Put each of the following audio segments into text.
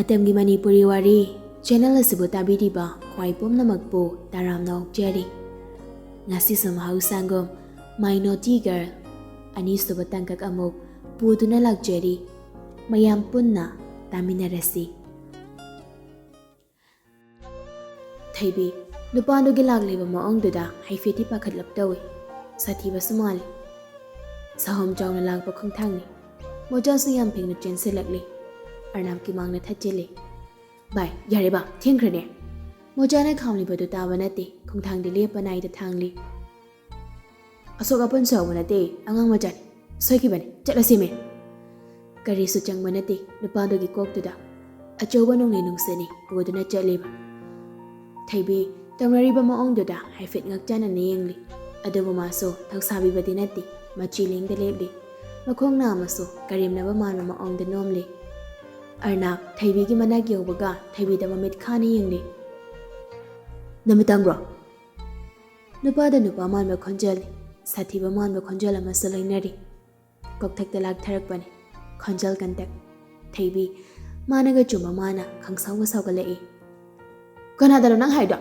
Matamgi Manipuri Wari channel asibu tabiriba khwai pumnamakpu taramna okjari. Ngasi somehow sangom minority girl ani suba tangkak amok puduna lakjari mayam punna taminarasi. Thaibi nupando gi lagliba maongduda haifeti pakhatlap tawi sathiba sumali sahom jawna langpa khongthangni moja suyam phingna chenselakli arnam ki mangna thachele bai yare ba thengkrane moja na khamli badu tawa nate khongthang de lepa nai da thangli asoka pon sawa nate angang maja soiki bane chatlasi me kari su changma nate nupando gi koktuda achoba nong ne nungsani boduna chaleba thaibi tamariba maongduda haifet ngakjana neyengli adubu maso thaksabi badi nate machiling de lebli makhong na maso karimnaba manma maongda nomli Arnab thaibi gi manak yobaga thaibi da mamit khani yengli namitang bro nupa da nupa manma khonjal sathiba manma khonjal ama salainari kokthak da lak tharak bane khonjal kantak thaibi managa chuma mana khangsaw saw ga lei kana da nang haida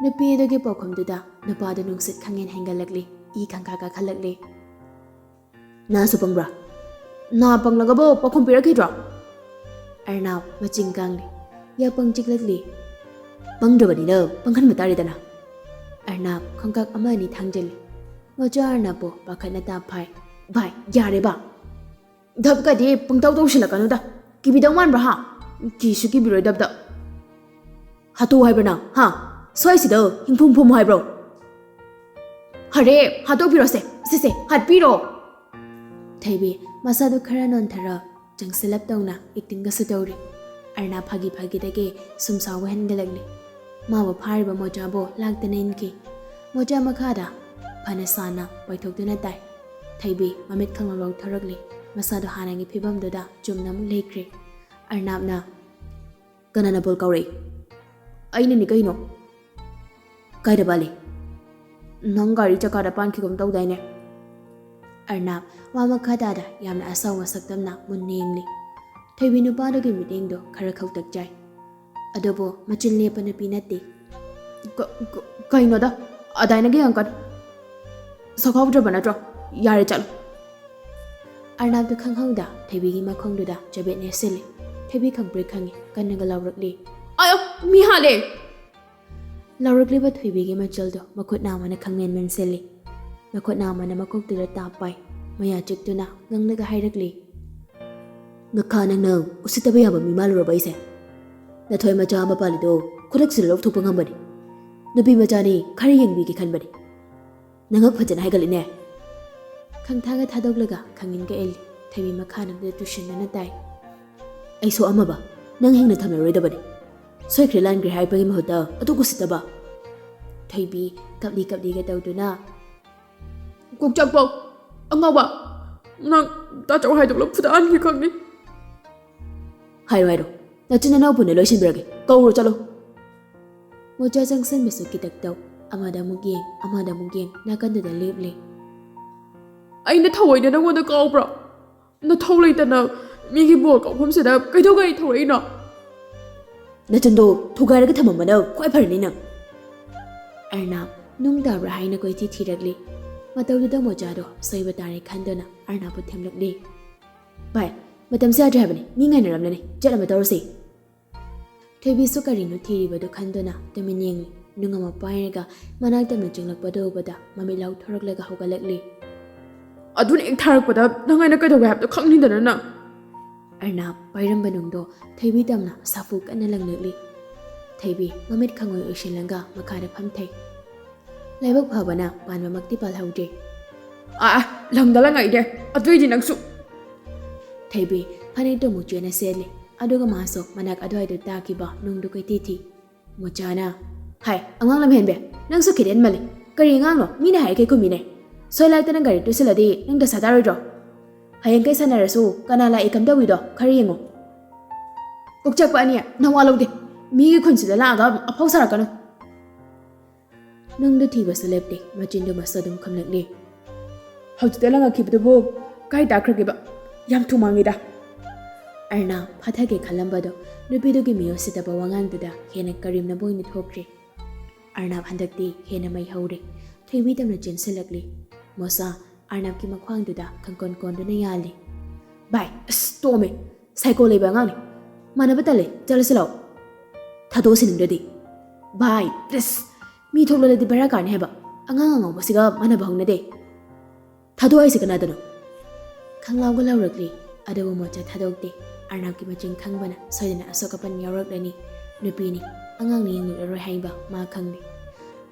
nupi da gi pokhom du da nupa da nungsit khangen hengalakli I khangka ka khalakli na supang bra na panglaga bo pokhom pirakidra Arnab macing kangli ya pangchiklakli pangdrabani na pangkhan matari dana Arnab khangkak amani thangjali moja Arnab bo pakhatna ta phai bai yare ba dab ka de pangtaw taw silakanu da kibidaw man bra ha kisu ki biroi dab da hatu hai bana ha soi sida hingphum phum hai bro hare hatu pirose se hat piro thaibi masadu khara non thara jangselap tawna ikting ga sudori arna phagi dage sumsaw hengalagli mawa phariba moja bo laktanen ki moja makhada phana sana paithokduna tai thaibi mamit khanglong tharagli masadu hanangi phibam doda chumnam lekre arnabna kanana bol kawre aina ni kaino kaida bali nang gari chakada pan khigom tawdaine Arnab wama khadada yamna asaw masaktamna munnengli thaibi nupa do gi meeting do khara khautak jai adobo machin lepa na pinati kaino da adaina gi angkat sakhaw dra banatro yare chal Arnab do khanghauda thaibi gi makhong da jabet ne sele thaibi khangpre khangi kannaga lawrakli ayo mi hale lawrakli ba thaibi gi machal do makhut na mana khangmen men sele Nakot naman na makoktuda tapay, maya chikto na ngang nagahayrakli. Nagkanang nang, usita ba yaba mimalura ba ise? Nathoy macha mapali do, kurak sila loob tupang hambani. Nabi macha ni, kariyang bigi kanbani. Nangag pajan haygalin eh. Kang taga tadoglaga, kangin ka eli, tabi makanang da tushin na natay. Ay so ama ba, nang hing natamla rida bani. Soy krilan gri hay pagi mahuta, ato kusita ba? Tabi, kapli ka daw do na. Cuộc chặt bọc ông Ngọc ạ nàng ta cháu hai được lúc phụ an khi không đi Hai rồi na china na pun lo sin berage câu rồi chalo moja jangsen besu kitak taw amada mugien na kan da leble anh đã thổi để nó ngon được câu bro nó thâu lên tên nào mi cái bùa cậu không sẽ được cái thâu cái thổi nó na chando thugai ra ka thamam mana khoi pharni na Arnab nung da ra hai na koi thi ragli Matawda moja do soiba tare khandana Arnab themlakli bai matam sa drabani mi ngai naram lani jala matawsi Thaibi sukari no thiri badu khandana tamining nungama pairaga manak tamna junglak badu bada mami lau thoraklaga hogalakli adun ek tharak pada nangai na kai do hab to khangni dana na Arnab pairam banungdo Thaibi tamna safu kana langlakli Thaibi mamit khangoi osilanga makara phamthai Laibak phabana panma makti palhaude lamdala ngai de atui ji naksu Thaibi phane to muchena sele aduga maso manak adwai do takiba nungdu kai ti mochana hai angang lam henbe nang su kiden male kari ngang no mina hai kai kumine soilak tan gari to siladi nang da sadaroi do hayang kai sanarasu kana la ikam dawi do khari yengo kokchak pa ania nawalo de mi gi khunsi la ga aphau sarakano Nung da thiba salepte machin do masadum khamlakli hau te la nga khib do bo kai ta khra ke ba yam thu mangi da ꯑꯔꯅꯥ ꯐꯥꯊꯒꯦ ꯈꯜꯂꯝꯕꯗꯣ ꯅꯨꯄꯤꯗꯨꯒꯤ ꯃꯤꯑꯣꯏꯁꯤꯗꯕ ꯋꯥꯉꯥꯡꯗꯨꯗ ꯍꯦꯟꯅ ꯀꯔꯦꯝꯅꯕ ꯑꯣꯏꯅ ꯊꯣꯛꯈ꯭ꯔꯦ꯫ ꯑꯔꯅꯥꯞ ꯍꯟꯗꯛꯇꯤ ꯍꯦꯟꯅ ꯃꯩ ꯍꯧꯔꯦ꯫ ꯊꯣꯏꯕꯤ ꯇꯝꯅ ꯆꯦꯟꯁꯤꯜꯂꯛꯂꯤ꯫ Mocha ꯑꯔꯅꯥꯞꯀꯤ ꯃꯈ꯭ꯋꯥꯡꯗꯨꯗ ꯀꯟꯀꯣꯟ ꯀꯣꯟꯗꯨꯅ ꯌꯥꯜꯂꯤ꯫ ꯚꯥꯏ ꯑꯁ ꯇꯣꯛꯑꯝꯃꯦ ꯁꯥꯏꯀꯣ ꯂꯩꯕ ꯑꯉꯥꯡꯅꯤ ꯃꯥꯟꯅꯕ ꯇꯜꯂꯦ ꯆꯠꯂꯁꯤ ꯂꯥꯛꯑꯣ ꯊꯥꯗꯣꯛꯑꯁꯤ ꯅꯪꯗꯗꯤ ꯚꯥꯏ ꯄ꯭ꯂꯤꯁ ꯃꯤ ꯊꯣꯛꯂꯛꯂꯗꯤ ꯕꯦꯔꯥ ꯀꯥꯔꯅꯤ ꯍꯥꯏꯕ ꯑꯉꯥꯡ ꯑꯉꯧꯕꯁꯤꯒ ꯃꯥꯟꯅꯕ ꯍꯧꯅꯗꯦ ꯊꯥꯗꯣꯛꯑꯏꯁꯤ ꯀꯅꯥꯗꯅꯣ ꯈꯪꯂꯥꯎꯒ ꯂꯧꯔꯛꯂꯤ ꯑꯗꯨꯕꯨ ꯃꯣꯆꯥ ꯊꯥꯗꯣꯛꯇꯦ ꯑꯔꯅꯥꯞꯀꯤ ꯃꯆꯤꯟ ꯈꯪꯕꯅ ꯁꯣꯏꯗꯅ ꯑꯁꯣꯛ ꯑꯄꯟ ꯌꯥꯎꯔꯛꯂꯅꯤ ꯅꯨꯄꯤꯅꯤ ꯑꯉꯥꯡꯅ ꯌꯦꯡꯂꯛꯂꯔꯣꯏ ꯍꯥꯏꯕ ꯃꯥ ꯈꯪꯂꯤ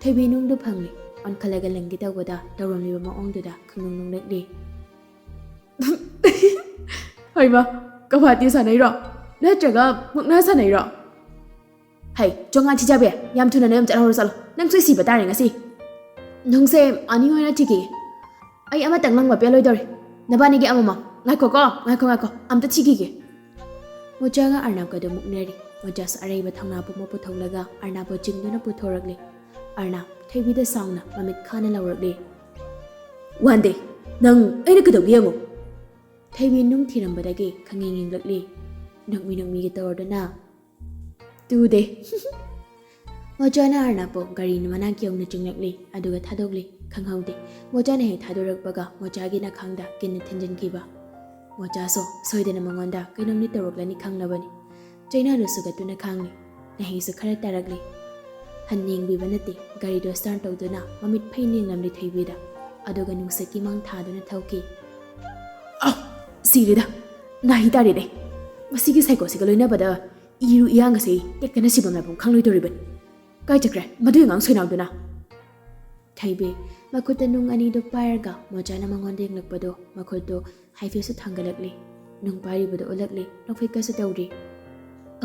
ꯊꯣꯏꯕꯤ ꯅꯨꯡꯗꯨ ꯐꯪꯂꯤ ꯑꯣꯟꯈꯠꯂꯒ ꯂꯪꯒꯦ ꯇꯧꯕꯗ ꯇꯧꯔꯝꯂꯤꯕ ꯃꯑꯣꯡꯗꯨꯗ ꯈꯪꯅꯨꯡ ꯅꯨꯡꯂꯛꯂꯤ ꯍꯩꯃ ꯀꯕꯥꯗꯤ ꯁꯥꯟꯅꯩꯔꯣ ꯅꯠꯇ꯭ꯔꯒ ꯃꯨꯛꯅꯥ ꯁꯥꯟꯅꯩꯔꯣ ꯍꯩ ꯆꯣꯡꯉꯥ ꯊꯤꯖꯕꯦ ꯌꯥꯝ ꯊꯨꯅ ꯅꯌꯨꯝ ꯆꯠꯍꯧꯔꯣ ꯆꯠꯂꯣ ꯅꯪꯁꯨ ꯁꯤꯕ ꯇꯥꯔꯦ ꯉꯁꯤ ꯅꯨꯡꯁꯦ ꯑꯅꯤ ꯑꯣꯏꯅ ꯊꯤꯈꯤꯒꯦ ꯑꯩ ꯑꯃꯇꯪ ꯂꯪꯕ ꯄꯦꯜꯂꯣꯏꯗꯧꯔꯦ ꯅꯕꯥꯅꯤꯒꯤ ꯑꯃꯃꯝ ꯉꯥꯏꯈꯣ ꯑꯝꯇ ꯊꯤꯈꯤꯒꯦ ꯃꯣꯆꯥꯒ ꯑꯔꯅꯥꯞꯀꯗꯣ ꯃꯨꯛꯅꯔꯤ ꯃꯣꯆꯥꯁꯨ ꯑꯔꯩꯕ ꯊꯧꯅꯥ ꯄꯨꯝꯕ ꯄꯨꯊꯣꯛꯂꯒ ꯑꯔꯅꯥꯞꯄꯨ ꯆꯤꯡꯗꯨꯅ ꯄꯨꯊꯣꯔꯛꯂꯤ ꯑꯔꯅꯥꯞ ꯊꯣꯏꯕꯤꯗ ꯁꯥꯎꯅ ꯃꯃꯤꯠ ꯈꯥꯅ ꯂꯧꯔꯛꯂꯤ ꯋꯥꯟꯗꯦ ꯅꯪ ꯑꯩꯅ ꯀꯩꯗꯧꯒꯦ ꯌꯦꯡꯉꯣ ꯊꯣꯏꯕꯤ ꯅꯨꯡ ꯊꯤꯔꯝꯕꯗꯒꯤ ꯈꯪꯌꯦꯡ ꯌꯦꯡꯂꯛꯂꯤ ꯅꯣꯛꯃꯤ ꯇꯧꯔꯗꯨꯅ ꯇꯨꯗꯦ ꯃꯣꯆꯥꯅ ꯑꯔꯅꯥꯞꯄꯨ ꯒꯥꯔꯤ ꯃꯅꯥꯛ ꯌꯧꯅ ꯆꯤꯡꯂꯛꯂꯤ ꯑꯗꯨꯒ ꯊꯥꯗꯣꯛꯂꯤ ꯈꯪꯍꯧꯗꯦ ꯃꯣꯆꯥꯅ ꯍꯦꯛ ꯊꯥꯗꯣꯔꯛꯄꯒ ꯃꯣꯆꯥꯒꯤ ꯅꯈꯥꯡꯗ ꯀꯤꯟꯅ ꯊꯤꯟꯖꯤꯟꯈꯤꯕ ꯃꯣꯆꯥꯁꯨ ꯁꯣꯏꯗꯅ ꯃꯉꯣꯟꯗ ꯀꯩꯅꯣꯝꯗꯤ ꯇꯧꯔꯛꯂꯅꯤ ꯈꯪꯂꯕꯅꯤ ꯆꯩꯅꯥꯗꯨ ꯁꯨꯒꯠꯇꯨꯅ ꯈꯥꯡꯂꯤ ꯅꯥꯍꯩꯁꯨ ꯈꯔ ꯇꯥꯔꯛꯂꯤ ꯍꯟ ꯌꯦꯡꯕꯤꯕ ꯅꯠꯇꯦ ꯒꯥꯔꯤꯗꯣ ꯁ꯭ꯇꯥꯔꯠ ꯇꯧꯗꯨꯅ ꯃꯃꯤꯠ ꯐꯩꯅ ꯌꯦꯡꯂꯝꯂꯤ ꯊꯣꯏꯕꯤꯗ ꯑꯗꯨꯒ ꯅꯨꯡꯁꯤꯠꯀꯤ ꯃꯪ ꯊꯥꯗꯨꯅ ꯊꯧꯈꯤ ꯁꯤꯔꯦꯗ ꯅꯥꯍꯤ ꯇꯥꯔꯦꯅꯦ ꯃꯁꯤꯒꯤ ꯁꯥꯏꯀꯣꯁꯤꯒ ꯂꯣꯏꯅꯕꯗ ꯏꯔꯨ ꯏꯌꯥꯡꯒꯁꯦ ꯇꯦꯛꯇꯅ ꯁꯤꯕꯝ ꯂꯥꯛꯐꯝ ꯈꯪꯂꯣꯏꯗꯧꯔꯤꯕꯅꯤ ꯀꯥꯏ ꯆꯠꯈ꯭ꯔꯦ ꯃꯗꯨꯒꯤ ꯑꯉꯥꯡ ꯁꯣꯏꯅꯥꯎꯗꯨꯅ ꯊꯣꯏꯕꯤ ꯃꯈꯨꯠꯇ ꯅꯨꯡ ꯑꯅꯤꯗꯨ ꯄꯥꯏꯔꯒ ꯃꯣꯆꯥꯅ ꯃꯉꯣꯟꯗ ꯌꯦꯡꯂꯛꯄꯗꯣ ꯃꯈꯨꯠꯇꯨ ꯍꯥꯏꯐꯦꯠꯁꯨ ꯊꯥꯡꯒꯠꯂꯛꯂꯤ ꯅꯨꯡ ꯄꯥꯏꯔꯤꯕꯗꯨ ꯎꯠꯂꯛꯂꯤ ꯅꯣꯛꯐꯦꯠꯀꯁꯨ ꯇꯧꯔꯤ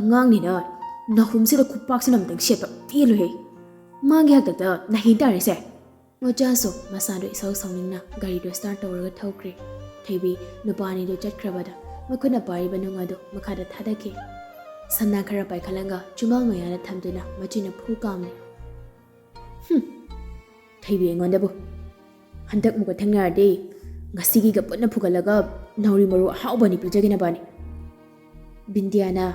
ꯑꯉꯥꯡꯅꯤꯅ ꯅꯥꯍꯨꯝꯁꯤꯗ ꯈꯨꯄꯥꯛꯁꯤꯅ ꯑꯃꯨꯛꯇꯪ ꯁꯦꯠꯄ ꯄꯦꯜꯂꯣꯏꯍꯦ ꯃꯥꯒꯤ ꯍꯥꯛꯇꯛꯇ ꯅꯥꯍꯤ ꯇꯥꯔꯤꯁꯦ ꯃꯣꯆꯥꯁꯨ ꯃꯁꯥꯗꯨ ꯏꯁꯧ ꯁꯥꯎꯅꯤꯡꯅ ꯒꯥꯔꯤꯗꯨ ꯁ꯭ꯇꯥꯔꯠ ꯇꯧꯔꯒ ꯊꯧꯈ꯭ꯔꯦ ꯊꯣꯏꯕꯤ ꯅꯨꯄꯥ ꯑꯅꯤꯗꯨ ꯆꯠꯈ꯭ꯔꯕꯗ ꯃꯈꯨꯠꯅ ꯄꯥꯏꯔꯤꯕ ꯅꯨꯡ ꯑꯗꯨ ꯃꯈꯥꯗ ꯊꯥꯗꯈꯤ ꯁꯝꯅꯥ ꯈꯔ ꯄꯥꯏꯈꯠꯂꯒ ꯆꯨꯝꯕꯥꯜ ꯃꯌꯥꯗ ꯊꯝꯗꯨꯅ ꯃꯆꯤꯅ ꯐꯨ ꯀꯥꯝꯂꯤ ꯊꯣꯏꯕꯤ ꯑꯩꯉꯣꯟꯗꯕꯨ ꯍꯟꯗꯛ ꯃꯨꯛꯀ ꯊꯦꯡꯅꯔꯗꯤ ꯉꯁꯤꯒꯤꯒ ꯄꯨꯟꯅ ꯐꯨꯒꯠꯂꯒ ꯅꯥꯎꯔꯤ ꯃꯔꯨ ꯑꯍꯥꯎꯕꯅꯤ ꯄꯤꯖꯒꯤꯅꯕꯅꯤ ꯕꯤꯟꯗꯤꯌꯥꯅ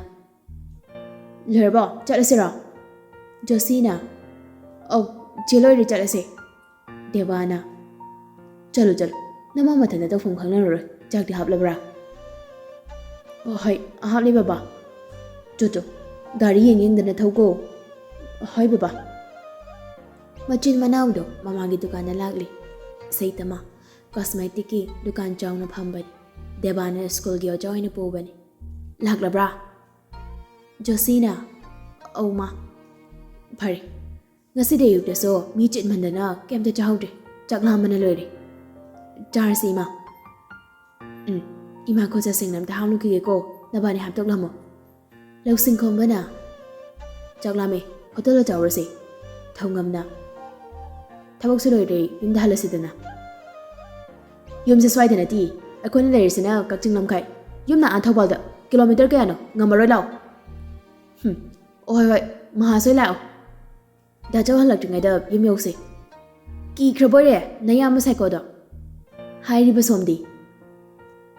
ꯂꯣꯏꯔꯕꯣ ꯆꯠꯂꯁꯤꯔꯣ ꯖꯣꯁꯤꯅ ꯑꯧ ꯆꯦ ꯂꯣꯏꯔꯦ ꯆꯠꯂꯁꯦ ꯗꯦꯕꯥꯅ ꯆꯠꯂꯨ ꯅꯃꯥ ꯃꯊꯟꯇ ꯇꯧꯐꯝ ꯈꯪꯅꯔꯔꯣꯏ ꯆꯥꯛꯇꯤ ꯍꯥꯞꯂꯕ꯭ꯔꯥ ꯍꯣꯏ ꯍꯥꯞꯂꯤ ꯕꯕꯥ ꯆꯣ ꯒꯥꯔꯤ ꯌꯦꯡꯗꯅ ꯊꯧꯀꯣ ꯍꯣꯏ ꯕꯕꯥ ꯃꯆꯤꯟ ꯃꯅꯥꯎꯗꯣ ꯃꯃꯥꯒꯤ ꯗꯨꯀꯥꯟꯗ ꯂꯥꯛꯂꯤ ꯁꯩꯇꯃ ꯀꯣꯁꯃꯦꯇꯤꯛꯀꯤ ꯗꯨꯀꯥꯟ ꯆꯥꯎꯅ ꯐꯝꯕꯅꯤ ꯗꯦꯕꯥꯅ ꯁ꯭ꯀꯨꯜꯒꯤ ꯑꯣꯖꯥ ꯑꯣꯏꯅ ꯄꯨꯕꯅꯤ ꯂꯥꯛꯂꯕ꯭ꯔꯥ ꯖꯣꯁꯤꯅ ꯑꯧ ꯃꯥ ꯐꯔꯦ ꯉꯁꯤꯗꯤ ꯑꯌꯨꯛꯇꯁꯨ ꯃꯤ ꯆꯤꯟꯃꯟꯗꯅ ꯀꯩꯝꯇ ꯆꯥꯍꯧꯗ꯭ꯔꯦ ꯆꯥꯛ ꯂꯥꯝꯕꯅ ꯂꯣꯏꯔꯦ ꯆꯥꯔꯁꯤ ꯏꯃꯥ ꯏꯃꯥ ꯈꯨꯠꯁꯥꯁꯤꯡ ꯑꯝꯇ ꯍꯥꯞꯂꯨꯈꯤꯒꯦꯀꯣ ꯅꯕꯥꯅꯤ ꯍꯥꯞꯇꯣꯛꯂꯝꯃꯣ ꯂꯧꯁꯤꯡ ꯈꯣꯝꯕꯅ ꯆꯥꯛ ꯂꯥꯝꯃꯦ ꯍꯣꯇꯦꯜꯗ ꯆꯥꯎꯔꯁꯤ ꯊꯧꯉꯝꯅ ꯊꯕꯛꯁꯨ ꯂꯣꯏꯔꯦ ꯌꯨꯝꯗ ꯍꯜꯂꯁꯤꯗꯅ ꯌꯨꯝꯁꯦ ꯁ꯭ꯋꯥꯏꯗ ꯅꯠꯇꯦ ꯑꯩꯈꯣꯏꯅ ꯂꯩꯔꯤꯁꯤꯅ ꯀꯛꯆꯤꯡ ꯂꯝꯈꯥꯏ ꯌꯨꯝꯅ ꯊꯧꯕꯥꯜꯗ ꯀꯤꯂꯣꯃꯤꯇꯔ ꯀꯌꯥꯅꯣ ꯉꯝꯃꯔꯣꯏ ꯂꯥꯛꯑꯣ ꯍꯣꯏ ꯃꯍꯥꯁꯣꯏ ꯂꯥꯛꯑꯣ ꯗꯥꯆꯧ ꯍꯜꯂꯛꯇ꯭ꯔꯤꯉꯩꯗ ꯌꯨꯝ ꯌꯧꯁꯤ ꯀꯤꯈ꯭ꯔꯕꯣꯏꯔꯦ ꯅꯌꯥꯝꯕ ꯁꯥꯏꯀꯣꯗꯣ ꯍꯥꯏꯔꯤꯕ ꯁꯣꯝꯗꯤ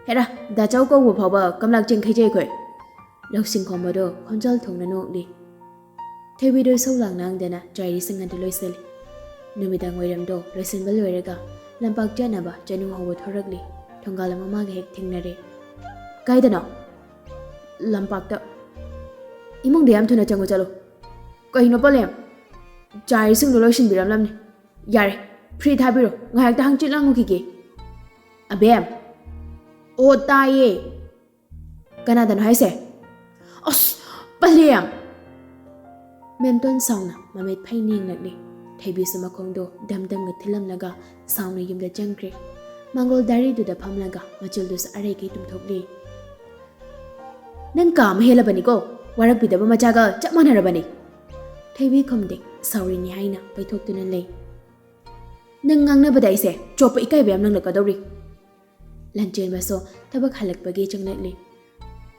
ꯍꯦꯔꯥ ꯗꯥꯆꯧ ꯀꯧꯕ ꯐꯥꯎꯕ ꯀꯝꯂꯥꯛ ꯆꯦꯡꯈꯩꯖꯩ ꯑꯩꯈꯣꯏ ꯂꯧꯁꯤꯡ ꯈꯣꯝꯕꯗꯣ ꯈꯣꯟꯖꯦꯜ ꯊꯣꯡꯅ ꯅꯣꯛꯂꯤ ꯊꯣꯏꯕꯤꯗꯣ ꯏꯁꯧ ꯂꯥꯡꯅꯥꯡꯗꯅ ꯆꯥꯏꯔꯤꯁꯤꯡ ꯑꯗꯨ ꯂꯣꯏꯁꯤꯜꯂꯤ ꯅꯨꯃꯤꯗꯥꯡ ꯋꯥꯏꯔꯝꯗꯣ ꯂꯣꯏꯁꯤꯟꯕ ꯂꯣꯏꯔꯒ ꯂꯝꯄꯥꯛ ꯆꯠꯅꯕ ꯆꯅꯨ ꯍꯧꯕ ꯊꯣꯔꯛꯂꯤ ꯊꯣꯡꯒꯥꯜ ꯃꯃꯥꯒ ꯍꯦꯛ ꯊꯦꯡꯅꯔꯦ ꯀꯥꯏꯗꯅꯣ ꯂꯝꯄꯥꯛꯇ ꯏꯃꯨꯡꯗ ꯌꯥꯝ ꯊꯨꯅ ꯆꯪꯉꯨ ꯆꯠꯂꯨ ꯀꯩꯅꯣ ꯄꯂꯦꯝ ꯆꯥꯏꯔꯤꯁꯤꯡꯗꯣ ꯂꯣꯏꯁꯤꯟꯕꯤꯔꯝꯂꯝꯅꯤ ꯌꯥꯔꯦ ꯐ꯭ꯔꯤ ꯊꯥꯕꯤꯔꯣ ꯉꯥꯏꯍꯥꯛꯇ ꯍꯪꯆꯤꯠ ꯂꯥꯡꯉꯨꯈꯤꯒꯦ ꯑꯕꯦꯝ ꯑꯣ ꯇꯥꯏꯌꯦ ꯀꯅꯥꯗꯅꯣ ꯍꯥꯏꯁꯦ ꯑꯁ ꯄꯂꯦꯝ ꯃꯦꯝꯇꯣꯟ ꯁꯥꯎꯅ ꯃꯃꯤꯠ ꯐꯩꯅ ꯌꯦꯡꯂꯛꯂꯤ ꯊꯣꯏꯕꯤꯁꯨ ꯃꯈꯣꯡꯗꯣ ꯗꯝꯗꯝꯒ ꯊꯤꯜꯂꯝꯂꯒ ꯁꯥꯎꯅ ꯌꯨꯝꯗ ꯆꯪꯈ꯭ꯔꯦ ꯃꯥꯡꯒꯣꯜ ꯗꯥꯏꯔꯤꯗꯨꯗ ꯐꯝꯂꯒ ꯃꯆꯨꯜꯗꯨꯁꯨ ꯑꯔꯩꯈꯩ ꯇꯨꯝꯊꯣꯛꯂꯤ ꯅꯪ ꯀꯥ ꯑꯃ ꯍꯦꯜꯂꯕꯅꯤꯀꯣ ꯋꯥꯔꯛꯄꯤꯗꯕ ꯃꯆꯥꯒ ꯆꯞ ꯃꯥꯟꯅꯔꯕꯅꯤ ꯊꯣꯏꯕꯤ ꯈꯨꯝꯗꯦ ꯁꯥꯎꯔꯤꯅꯤ ꯍꯥꯏꯅ ꯄꯩꯊꯣꯛꯇꯨꯅ ꯂꯩ ꯅꯪ ꯉꯥꯡꯅꯕꯗ ꯑꯩꯁꯦ ꯆꯣꯞꯄ ꯏꯀꯥꯏꯕ ꯌꯥꯝ ꯅꯪꯂꯛꯀꯗꯧꯔꯤ ꯂꯟꯆꯦꯟꯕꯁꯨ ꯊꯕꯛ ꯍꯜꯂꯛꯄꯒꯤ ꯆꯪꯂꯛꯂꯤ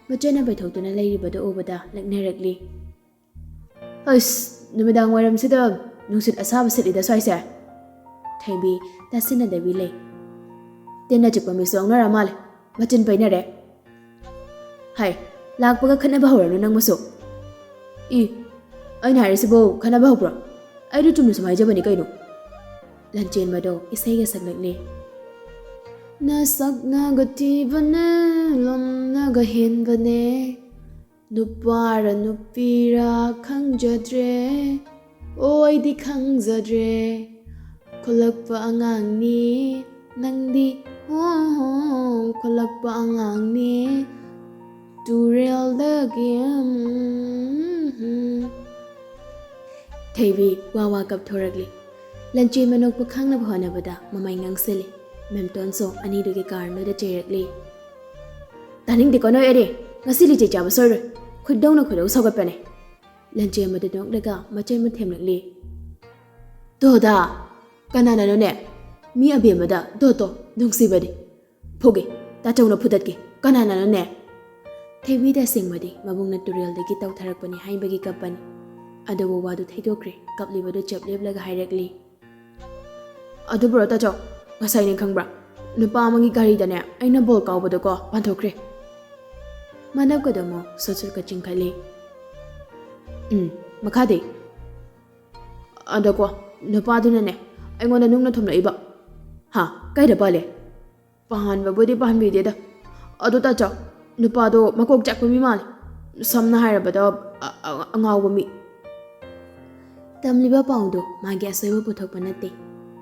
ꯃꯆꯦꯅ ꯄꯩꯊꯣꯛꯇꯨꯅ ꯂꯩꯔꯤꯕꯗꯨ ꯎꯕꯗ ꯂꯛꯅꯔꯛꯂꯤ ꯑꯁ ꯅꯨꯃꯤꯗꯥꯡ ꯋꯥꯏꯔꯝꯁꯤꯗ ꯅꯨꯡꯁꯤꯠ ꯑꯁꯥꯕ ꯁꯤꯠꯂꯤꯗ ꯁ꯭ꯋꯥꯏꯁꯦ ꯊꯣꯏꯕꯤ ꯇꯥꯁꯤꯟꯅꯗꯕꯤ ꯂꯩ ꯇꯤꯟꯅ ꯆꯤꯛꯄ ꯃꯤꯁꯨ ꯌꯥꯎꯅꯔ ꯃꯥꯜꯂꯦ ꯃꯆꯤꯟ ꯄꯩꯅꯔꯦ ꯍꯥꯏ ꯂꯥꯛꯄꯒ ꯈꯠꯅꯕ ꯍꯧꯔꯅꯨ ꯅꯪ ꯃꯁꯨ ꯑꯩꯅ ꯍꯥꯏꯔꯤꯁꯤꯕꯨ ꯈꯠꯅꯕ ꯍꯧꯕ꯭ꯔꯣ ꯑꯩꯗꯨ ꯆꯨꯝꯅ ꯁꯨꯝ ꯍꯥꯏꯖꯕꯅꯤ ꯀꯩꯅꯣ ꯂꯟꯆꯦꯟꯕꯗꯣ ꯏꯁꯩꯒ ꯁꯛꯂꯛꯂꯦ ꯅꯁꯛꯅꯒ ꯊꯤꯕꯅꯦ ꯂꯝꯅꯒ ꯍꯦꯟꯕꯅꯦ ꯅꯨꯄꯥꯔ ꯅꯨꯄꯤꯔ ꯈꯪꯖꯗ꯭ꯔꯦ ꯑꯣ ꯑꯩꯗꯤ ꯈꯪꯖꯗ꯭ꯔꯦ ꯈꯨꯜꯂꯛꯄ ꯑꯉꯥꯡꯅꯤ ꯅꯪꯗꯤ ꯈꯨꯜꯂꯛꯄ ꯑꯉꯥꯡꯅꯤ ꯇꯨꯔꯦꯜꯗꯒꯤ ꯊꯩꯕꯤ ꯋꯥ ꯋꯥ ꯀꯞꯊꯣꯔꯛꯂꯤ ꯂꯟꯆꯦꯟ ꯃꯅꯣꯛꯄ ꯈꯪꯅꯕ ꯍꯣꯠꯅꯕꯗ ꯃꯃꯩ ꯉꯥꯡꯁꯤꯜꯂꯤ ꯃꯦꯝꯇꯣꯟꯁꯨ ꯑꯅꯤꯗꯨꯒꯤ ꯀꯥꯔꯅꯣꯗ ꯆꯩꯔꯛꯂꯤ ꯇꯥꯅꯤꯡꯗꯦꯀꯣ ꯅꯣꯏ ꯑꯔꯦ ꯉꯁꯤ ꯂꯤꯆꯩ ꯆꯥꯕ ꯁꯣꯏꯔꯣꯏ ꯈꯨꯗꯧꯅ ꯈꯨꯗꯧ ꯁꯧꯒꯠꯄꯅꯦ ꯂꯟꯆꯦꯟꯕꯗ ꯅꯣꯛꯂꯒ ꯃꯆꯩ ꯊꯦꯝꯂꯛꯂꯤ ꯗꯣꯗꯥ ꯀꯅꯥꯅꯅꯣꯅꯦ ꯃꯤ ꯑꯕꯦꯝꯃꯗ ꯗꯣꯇꯣ ꯅꯨꯡꯁꯤꯕꯗꯤ ꯐꯨꯒꯦ ꯇꯥꯆꯧꯅ ꯐꯨꯗꯠꯀꯦ ꯀꯅꯥꯅꯅꯣꯅꯦ ꯊꯩꯕꯤꯗ ꯑꯁꯦꯡꯕꯗꯤ ꯃꯕꯨꯡꯅ ꯇꯨꯔꯦꯜꯗꯒꯤ ꯇꯧꯊꯔꯛꯄꯅꯤ ꯍꯥꯏꯕꯒꯤ ꯀꯞꯄꯅꯤ ꯑꯗꯨꯕꯨ ꯋꯥꯗꯨ ꯊꯩꯗꯣꯛꯈ꯭ꯔꯦ ꯀꯞꯂꯤꯕꯗꯨ ꯆꯞ ꯂꯦꯞꯂꯒ ꯍꯥꯏꯔꯛꯂꯤ ꯑꯗꯨꯕꯨꯔꯣ ꯇꯥꯆꯧ ꯉꯁꯥꯏꯅꯦ ꯈꯪꯕ꯭ꯔꯥ ꯅꯨꯄꯥ ꯑꯃꯒꯤ ꯒꯥꯔꯤꯗꯅꯦ ꯑꯩꯅ ꯕꯣꯜ ꯀꯥꯎꯕꯗꯀꯣ ꯄꯥꯟꯊꯣꯛꯈ꯭ꯔꯦ ꯃꯅꯞꯀꯗꯣ ꯑꯃꯨꯛ ꯁꯨꯠ-ꯁꯨꯠꯀ ꯆꯤꯡꯈꯠꯂꯤ ꯃꯈꯥꯗꯤ ꯑꯗꯀꯣ ꯅꯨꯄꯥꯗꯨꯅꯅꯦ ꯑꯩꯉꯣꯟꯗ ꯅꯨꯡꯅ ꯊꯣꯝꯂꯛꯏꯕ ꯀꯥꯏꯗ ꯄꯥꯜꯂꯦ ꯄꯥꯟꯕꯕꯨꯗꯤ ꯄꯥꯟꯕꯤꯗꯦꯗ ꯑꯗꯨ ꯇꯥꯆꯧ ꯅꯨꯄꯥꯗꯣ ꯃꯀꯣꯛ ꯆꯥꯛꯄ ꯃꯤ ꯃꯥꯜꯂꯦ ꯁꯝꯅ ꯍꯥꯏꯔꯕꯗ ꯑꯉꯥꯎꯕ ꯃꯤ ꯇꯝꯂꯤꯕ ꯄꯥꯎꯗꯣ ꯃꯥꯒꯤ ꯑꯁꯣꯏꯕ ꯄꯨꯊꯣꯛꯄ ꯅꯠꯇꯦ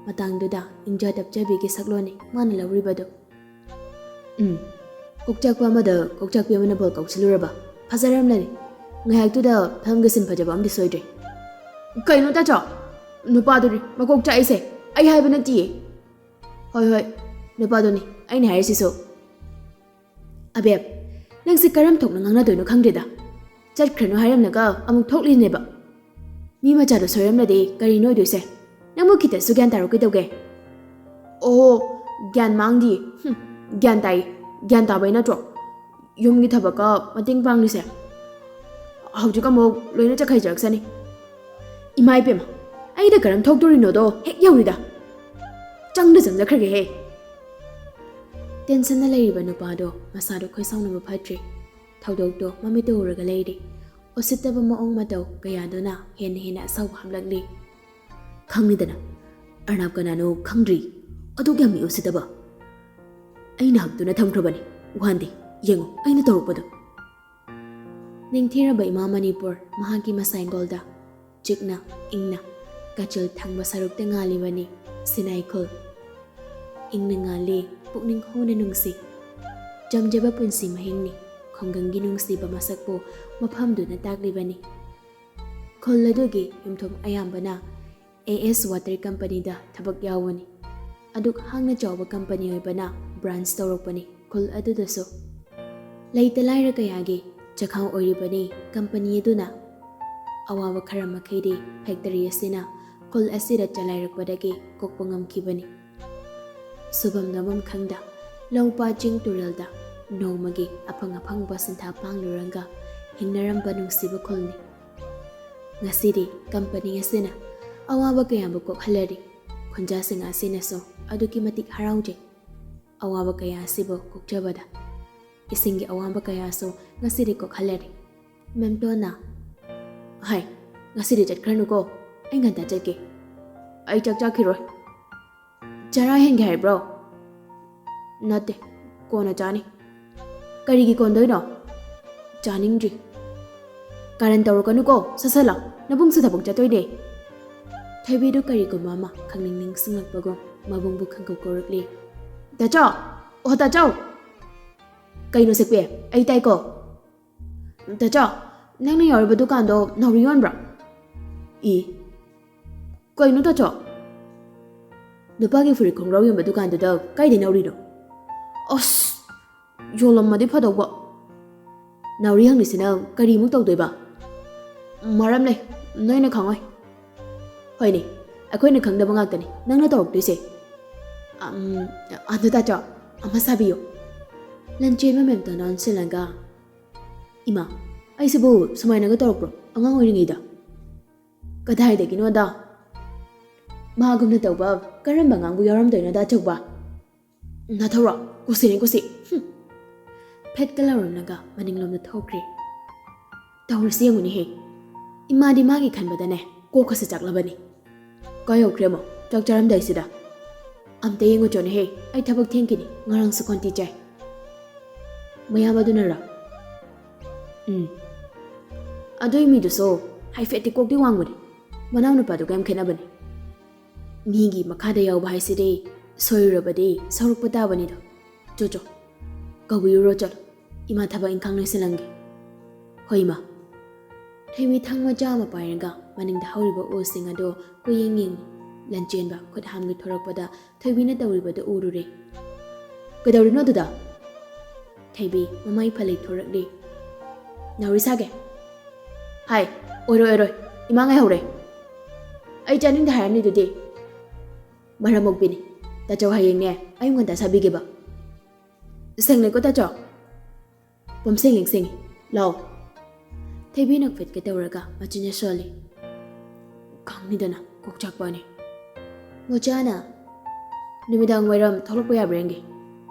ꯃꯇꯥꯡꯗꯨꯗ ꯏꯪꯖ ꯇꯞꯆꯕꯤꯒꯤ ꯁꯛꯂꯣꯟꯅꯤ ꯃꯥꯅ ꯂꯧꯔꯤꯕꯗꯣ ꯀꯣꯛꯆꯥꯛꯄ ꯑꯃꯗ ꯀꯣꯛꯆꯥꯛꯄꯤ ꯑꯃꯅ ꯕꯣꯜ ꯀꯥꯎꯁꯤꯜꯂꯨꯔꯕ ꯐꯖꯔꯝꯂꯅꯤ ꯉꯥꯏꯍꯥꯛꯇꯨꯗ ꯐꯤꯂꯝꯒ ꯐꯖꯕ ꯑꯃꯗꯤ ꯁꯣꯏꯗ꯭ꯔꯦ ꯀꯩꯅꯣ ꯇꯥꯆꯧ ꯅꯨꯄꯥꯗꯨꯅꯤ ꯃꯀꯣꯛ ꯆꯥꯛꯏꯁꯦ ꯑꯩ ꯍꯥꯏꯕ ꯅꯠꯇꯤꯌꯦ ꯍꯣꯏ ꯅꯨꯄꯥꯗꯨꯅꯤ ꯑꯩꯅ ꯍꯥꯏꯔꯤꯁꯤꯁꯨ ꯑꯕꯦꯕ ꯅꯪꯁꯦ ꯀꯔꯝ ꯊꯣꯛꯅ ꯉꯥꯡꯅꯗꯣꯏꯅꯣ ꯈꯪꯗ꯭ꯔꯦꯗ ꯆꯠꯈ꯭ꯔꯅꯨ ꯍꯥꯏꯔꯝꯂꯒ ꯑꯃꯨꯛ ꯊꯣꯛꯂꯤꯅꯦꯕ ꯃꯤ ꯃꯆꯥꯗꯣ ꯁꯣꯏꯔꯝꯂꯗꯤ ꯀꯔꯤꯅꯣ ꯑꯣꯏꯗꯣꯏꯁꯦ ꯅꯪꯕꯨ ꯈꯤꯇꯁꯨ ꯒ꯭ꯌꯥꯟ ꯇꯥꯔꯣ ꯀꯩꯗꯧꯒꯦ ꯑꯣ ꯒ꯭ꯌꯥꯟ ꯃꯥꯡꯗꯤꯌꯦ ꯒ꯭ꯌꯥꯟ ꯇꯥꯏꯌꯦ ꯒ꯭ꯌꯥꯟ ꯇꯥꯕꯩ ꯅꯠꯇ꯭ꯔꯣ ꯌꯨꯝꯒꯤ ꯊꯕꯛꯀ ꯃꯇꯦꯡ ꯄꯥꯡꯂꯤꯁꯦ ꯍꯧꯖꯤꯛ ꯑꯃꯨꯛ ꯂꯣꯏꯅ ꯆꯈꯩꯖꯔꯛꯁꯅꯤ ꯏꯃꯥ ꯏꯄꯦꯝꯃ ꯑꯩꯗ ꯀꯔꯝ ꯊꯣꯛꯇꯣꯔꯤꯅꯣꯗꯣ ꯍꯦꯛ ꯌꯧꯔꯤꯗ ꯆꯪꯖꯈ꯭ꯔꯒꯦꯍꯦ ꯇꯦꯟꯁꯟꯅ ꯂꯩꯔꯤꯕ ꯅꯨꯄꯥꯗꯣ ꯃꯁꯥꯗꯣ ꯈꯣꯏꯁꯥꯎꯅꯕ ꯐꯠꯇ꯭ꯔꯤ ꯊꯧꯗꯣꯛꯇꯣ ꯃꯃꯤꯠꯇ ꯎꯔꯒ ꯂꯩꯔꯤ ꯎꯁꯤꯠꯇꯕ ꯃꯑꯣꯡ ꯃꯇꯧ ꯀꯌꯥꯗꯨꯅ ꯍꯦꯟꯅ ꯑꯁꯥꯎꯕ ꯍꯥꯞꯂꯛꯂꯤ ꯈꯪꯅꯤꯗꯅ ꯑꯔꯅꯥꯞ ꯀꯅꯥꯅꯣ ꯈꯪꯗ꯭ꯔꯤ ꯑꯗꯨꯛ ꯌꯥꯝ ꯎꯁꯤꯠꯇꯕ ꯑꯩꯅ ꯍꯛꯇꯨꯅ ꯊꯝꯈ꯭ꯔꯕꯅꯤ ꯋꯥꯍꯟꯗꯦ ꯌꯦꯡꯉꯨ ꯑꯩꯅ ꯇꯧꯔꯛꯄꯗꯣ ꯅꯤꯡꯊꯤꯔꯕ ꯏꯃꯥ ꯃꯅꯤꯄꯨꯔ ꯃꯍꯥꯛꯀꯤ ꯃꯁꯥꯏꯒꯣꯜꯗ ꯆꯤꯛꯅ ꯏꯪꯅ ꯀꯥꯆꯤꯜ ꯊꯪꯕ ꯁꯔꯨꯛꯇ ꯉꯥꯜꯂꯤꯕꯅꯤ ꯁꯤꯅꯥꯏꯈꯨꯜ ꯏꯪꯅ ꯉꯥꯜꯂꯤ ꯄꯨꯛꯅꯤꯡ ꯍꯧꯅ ꯅꯨꯡꯁꯤ ꯆꯝꯖꯕ ꯄꯨꯟꯁꯤ ꯃꯍꯤꯡꯅꯤ ꯈꯨꯡꯒꯪꯒꯤ ꯅꯨꯡꯁꯤꯕ ꯃꯁꯛꯄꯨ ꯃꯐꯝꯗꯨꯅ ꯇꯥꯛꯂꯤꯕꯅꯤ ꯈꯨꯜ ꯑꯗꯨꯒꯤ ꯌꯨꯝꯊꯣꯡ ꯑꯌꯥꯝꯕꯅ AS ꯋꯥꯇꯔ ꯀꯝꯄꯅꯤꯗ ꯊꯕꯛ ꯌꯥꯎꯕꯅꯤ ꯑꯗꯨꯛ ꯍꯥꯡꯅ ꯆꯥꯎꯕ ꯀꯝꯄꯅꯤ ꯑꯣꯏꯕꯅ ꯕ꯭ꯔꯥꯟꯁ ꯇꯧꯔꯛꯄꯅꯤ ꯈꯨꯜ ꯑꯗꯨꯗꯁꯨ ꯂꯩꯇ ꯂꯥꯏꯔ ꯀꯌꯥꯒꯤ ꯆꯈꯥꯎ ꯑꯣꯏꯔꯤꯕꯅꯤ ꯀꯝꯄꯅꯤ ꯑꯗꯨꯅ ꯑꯋꯥꯕ ꯈꯔ ꯃꯈꯩꯗꯤ ꯐꯦꯛꯇꯔꯤ ꯑꯁꯤꯅ ꯈꯨꯜ ꯑꯁꯤꯗ ꯆꯂꯥꯏꯔꯛꯄꯗꯒꯤ ꯀꯣꯛꯄ ꯉꯝꯈꯤꯕꯅꯤ ꯁꯨꯐꯝ ꯅꯣꯝꯐꯝ ꯈꯪꯗ ꯂꯧꯄꯥ ꯆꯤꯡ ꯇꯨꯔꯦꯜꯗ ꯅꯣꯡꯃꯒꯤ ꯑꯐꯪ ꯑꯐꯪꯕ ꯁꯤꯟꯊꯥ ꯄꯥꯡꯂꯨꯔꯒ ꯍꯤꯡꯅꯔꯝꯕ ꯅꯨꯡꯁꯤꯕ ꯈꯨꯜꯅꯤ ꯉꯁꯤꯗꯤ ꯀꯝꯄꯅꯤ ꯑꯁꯤꯅ ꯑꯋꯥꯕ ꯀꯌꯥꯕꯨ ꯀꯣꯛꯍꯜꯂꯔꯤ ꯈꯨꯟꯖꯥꯁꯤꯡ ꯑꯁꯤꯅꯁꯨ ꯑꯗꯨꯛꯀꯤ ꯃꯇꯤꯛ ꯍꯔꯥꯎꯖꯩ ꯑꯋꯥꯕ ꯀꯌꯥ ꯑꯁꯤꯕꯨ ꯀꯣꯛꯆꯕꯗ ꯏꯁꯤꯡꯒꯤ ꯑꯋꯥꯕ ꯀꯌꯥꯁꯨ ꯉꯁꯤꯗꯤ ꯀꯣꯛꯍꯜꯂꯔꯤ ꯃꯦꯝꯇꯣꯟꯅ ꯍꯥꯏ ꯉꯁꯤꯗꯤ ꯆꯠꯈ꯭ꯔꯅꯨꯀꯣ ꯑꯩ ꯉꯟꯇꯥ ꯆꯠꯀꯦ ꯑꯩ ꯆꯥꯛ ꯆꯥꯈꯤꯔꯣꯏ ꯆꯔꯥ ꯍꯦꯟꯒꯦ ꯍꯥꯏꯕ꯭ꯔꯣ ꯅꯠꯇꯦ ꯀꯣꯟꯅ ꯆꯥꯅꯤ ꯀꯔꯤꯒꯤ ꯀꯣꯟꯗꯣꯏꯅꯣ ꯆꯥꯅꯤꯡꯗ꯭ꯔꯤ ꯀꯥꯔꯟ ꯇꯧꯔꯛꯀꯅꯨꯀꯣ ꯁꯠꯁꯠꯂꯥ ꯅꯕꯨꯡꯁꯨ ꯊꯕꯛ ꯆꯠꯇꯣꯏꯅꯦ ꯊꯣꯏꯕꯤꯗꯨ ꯀꯔꯤꯒꯨꯝꯕ ꯑꯃ ꯈꯪꯅꯤꯡ ꯅꯤꯡꯁꯤꯡꯂꯛꯄꯒꯨꯝ ꯃꯕꯨꯡꯕꯨ ꯈꯪꯀꯧ ꯀꯧꯔꯛꯂꯤ ꯇꯥꯆꯧ ꯑꯣ ꯇꯥꯆꯧ ꯀꯩꯅꯣ ꯁꯛꯄꯤ ꯑꯩ ꯇꯥꯏꯀꯣ ꯇꯥꯆꯧ ꯅꯪꯅ ꯌꯥꯎꯔꯤꯕ ꯗꯨꯀꯥꯟꯗꯣ ꯅꯥꯎꯔꯤ ꯌꯣꯟꯕ꯭ꯔꯥ ꯀꯩꯅꯣ ꯇꯥꯆꯧ ꯅꯨꯄꯥꯒꯤ ꯐꯨꯔꯤꯠ ꯈꯣꯡꯒ꯭ꯔꯥꯎ ꯌꯣꯟꯕ ꯗꯨꯀꯥꯟꯗꯨꯗ ꯀꯥꯏꯗꯩ ꯅꯥꯎꯔꯤꯅꯣ ꯑꯁ ꯌꯣꯜꯂꯝꯃꯗꯤ ꯐꯗꯧꯕ ꯅꯥꯎꯔꯤ ꯍꯪꯂꯤꯁꯤꯅ ꯀꯔꯤꯃꯨꯛ ꯇꯧꯗꯣꯏꯕ ꯃꯔꯝ ꯂꯩ ꯅꯣꯏꯅ ꯈꯪꯉꯣꯏ ꯍꯣꯏꯅꯦ ꯑꯩꯈꯣꯏꯅ ꯈꯪꯗꯕ ꯉꯥꯛꯇꯅꯤ ꯅꯪꯅ ꯇꯧꯔꯛꯇꯣꯏꯁꯦ ꯑꯗꯨ ꯇꯥꯆꯧ ꯑꯃ ꯁꯥꯕꯤꯌꯨ ꯂꯟꯆꯦꯟꯕ ꯃꯦꯝꯇꯣꯟ ꯑꯣꯟꯁꯤꯜꯂꯒ ꯏꯃꯥ ꯑꯩꯁꯤꯕꯨ ꯁꯨꯃꯥꯏꯅꯒ ꯇꯧꯔꯛꯄ꯭ꯔꯣ ꯑꯉꯥꯡ ꯑꯣꯏꯔꯤꯉꯩꯗ ꯀꯗꯥꯏꯗꯒꯤꯅꯣꯗ ꯃꯥꯒꯨꯝꯅ ꯇꯧꯕ ꯀꯔꯝꯕ ꯑꯉꯥꯡꯕꯨ ꯌꯥꯎꯔꯝꯗꯣꯏꯅꯣꯗ ꯑꯆꯧꯕ ꯅꯊꯧꯔꯣ ꯀꯨꯁꯤꯅꯤ ꯀꯨꯁꯤ ꯐꯦꯠꯀ ꯂꯧꯔꯝꯂꯒ ꯃꯅꯤꯡꯂꯣꯝꯗ ꯊꯣꯛꯈ꯭ꯔꯦ꯫ ꯇꯧꯔꯤꯁꯤ ꯌꯦꯡꯉꯨꯅꯦꯍꯦ, ꯏꯃꯥꯗꯤ ꯃꯥꯒꯤ ꯈꯟꯕꯗꯅꯦ ꯀꯣꯛꯀꯁꯦ ꯆꯥꯛꯂꯕꯅꯤ꯫ ꯀꯥꯏ ꯌꯧꯈ꯭ꯔꯦꯃꯣ ꯆꯥꯛ ꯆꯥꯔꯝꯗꯥꯏꯁꯤꯗ? ꯑꯝꯇ ꯌꯦꯡꯉꯨꯆꯣꯅꯦꯍꯦ, ꯑꯩ ꯊꯕꯛ ꯊꯦꯡꯈꯤꯅꯤ, ꯉꯔꯥꯡꯁꯨ ꯀꯣꯟꯇꯤ ꯆꯥꯏ꯫ ꯃꯌꯥꯝ ꯑꯗꯨꯅꯔ? ꯑꯗꯨꯏ ꯃꯤꯗꯨꯁꯨ ꯍꯥꯏꯐꯦꯠꯇꯤ ꯀꯣꯛꯇꯤ ꯋꯥꯡꯕꯅꯤ, ꯃꯅꯥꯎ ꯅꯨꯄꯥꯗꯨ ꯀꯩꯝ ꯈꯦꯠꯅꯕꯅꯤ꯫ ꯃꯤꯒꯤ ꯃꯈꯥꯗ ꯌꯥꯎꯕ ꯍꯥꯏꯁꯤꯗꯤ ꯁꯣꯏꯔꯨꯔꯕꯗꯤ ꯁꯧꯔꯛꯄ ꯇꯥꯕꯅꯤꯗꯣ꯫ ꯆꯣ ꯀꯧꯕꯤꯔꯨꯔꯣ ꯆꯠꯂꯣ, ꯏꯃꯥ ꯊꯕꯛ ꯏꯪꯈꯥꯡ ꯂꯣꯏꯁꯤꯜꯂꯝꯒꯦ꯫ ꯍꯣꯏ ꯏꯃꯥ꯫ ꯊꯣꯏꯕꯤ ꯊꯥꯡ ꯃꯆꯥ ꯑꯃ ꯄꯥꯏꯔꯒ ꯃꯅꯤꯡꯗ ꯍꯧꯔꯤꯕ ꯎꯁꯤꯡ ꯑꯗꯣ ꯀꯨꯌꯦꯡ ꯌꯦꯡꯉꯤ꯫ ꯂꯟꯆꯦꯟꯕ ꯈꯨꯠ ꯍꯥꯝꯒꯤ ꯊꯣꯔꯛꯄꯗ ꯊꯣꯏꯕꯤꯅ ꯇꯧꯔꯤꯕꯗꯨ ꯎꯔꯨꯔꯦ꯫ ꯀꯩꯗꯧꯔꯤꯅꯣ ꯑꯗꯨꯗ? ꯊꯣꯏꯕꯤ ꯃꯃꯩ ꯐꯂꯩ ꯊꯣꯔꯛꯂꯤ꯫ ꯅꯥꯎꯔꯤ ꯁꯥꯒꯦ? ꯍꯥꯏ, ꯑꯣꯏꯔꯣꯏ, ꯏꯃꯥ ꯉꯥꯏꯍꯧꯔꯦ꯫ ꯑꯩ ꯆꯥꯅꯤꯡꯗꯦ ꯍꯥꯏꯔꯝꯅꯤꯗꯨꯗꯤ꯫ ꯃꯔꯝ ꯃꯣꯛꯄꯤꯅꯤ, ꯇꯥꯆꯧ ꯍꯌꯦꯡꯅꯦ ꯑꯌꯨꯛ ꯉꯟꯇꯥ ꯁꯥꯕꯤꯒꯦꯕ꯫ ꯁꯦꯡꯂꯦꯀꯣ ꯇꯥꯆꯧ? ꯄꯨꯝꯁꯦꯡ ꯁꯦꯡꯉꯤ, ꯂꯥꯛꯑꯣ꯫ ꯊꯣꯏꯕꯤꯅ ꯐꯤꯠꯀ ꯇꯧꯔꯒ ꯃꯆꯤꯟꯅ ꯁꯣꯜꯂꯤ꯫ ꯈꯪꯅꯤꯗꯅ ꯀꯣꯛ ꯆꯥꯛꯄꯅꯤ꯫ ꯃꯣꯆꯥꯅ ꯅꯨꯃꯤꯗꯥꯡ ꯋꯥꯏꯔꯝ ꯊꯣꯛꯂꯛꯄ ꯌꯥꯕ꯭ꯔꯥ ꯌꯦꯡꯒꯦ꯫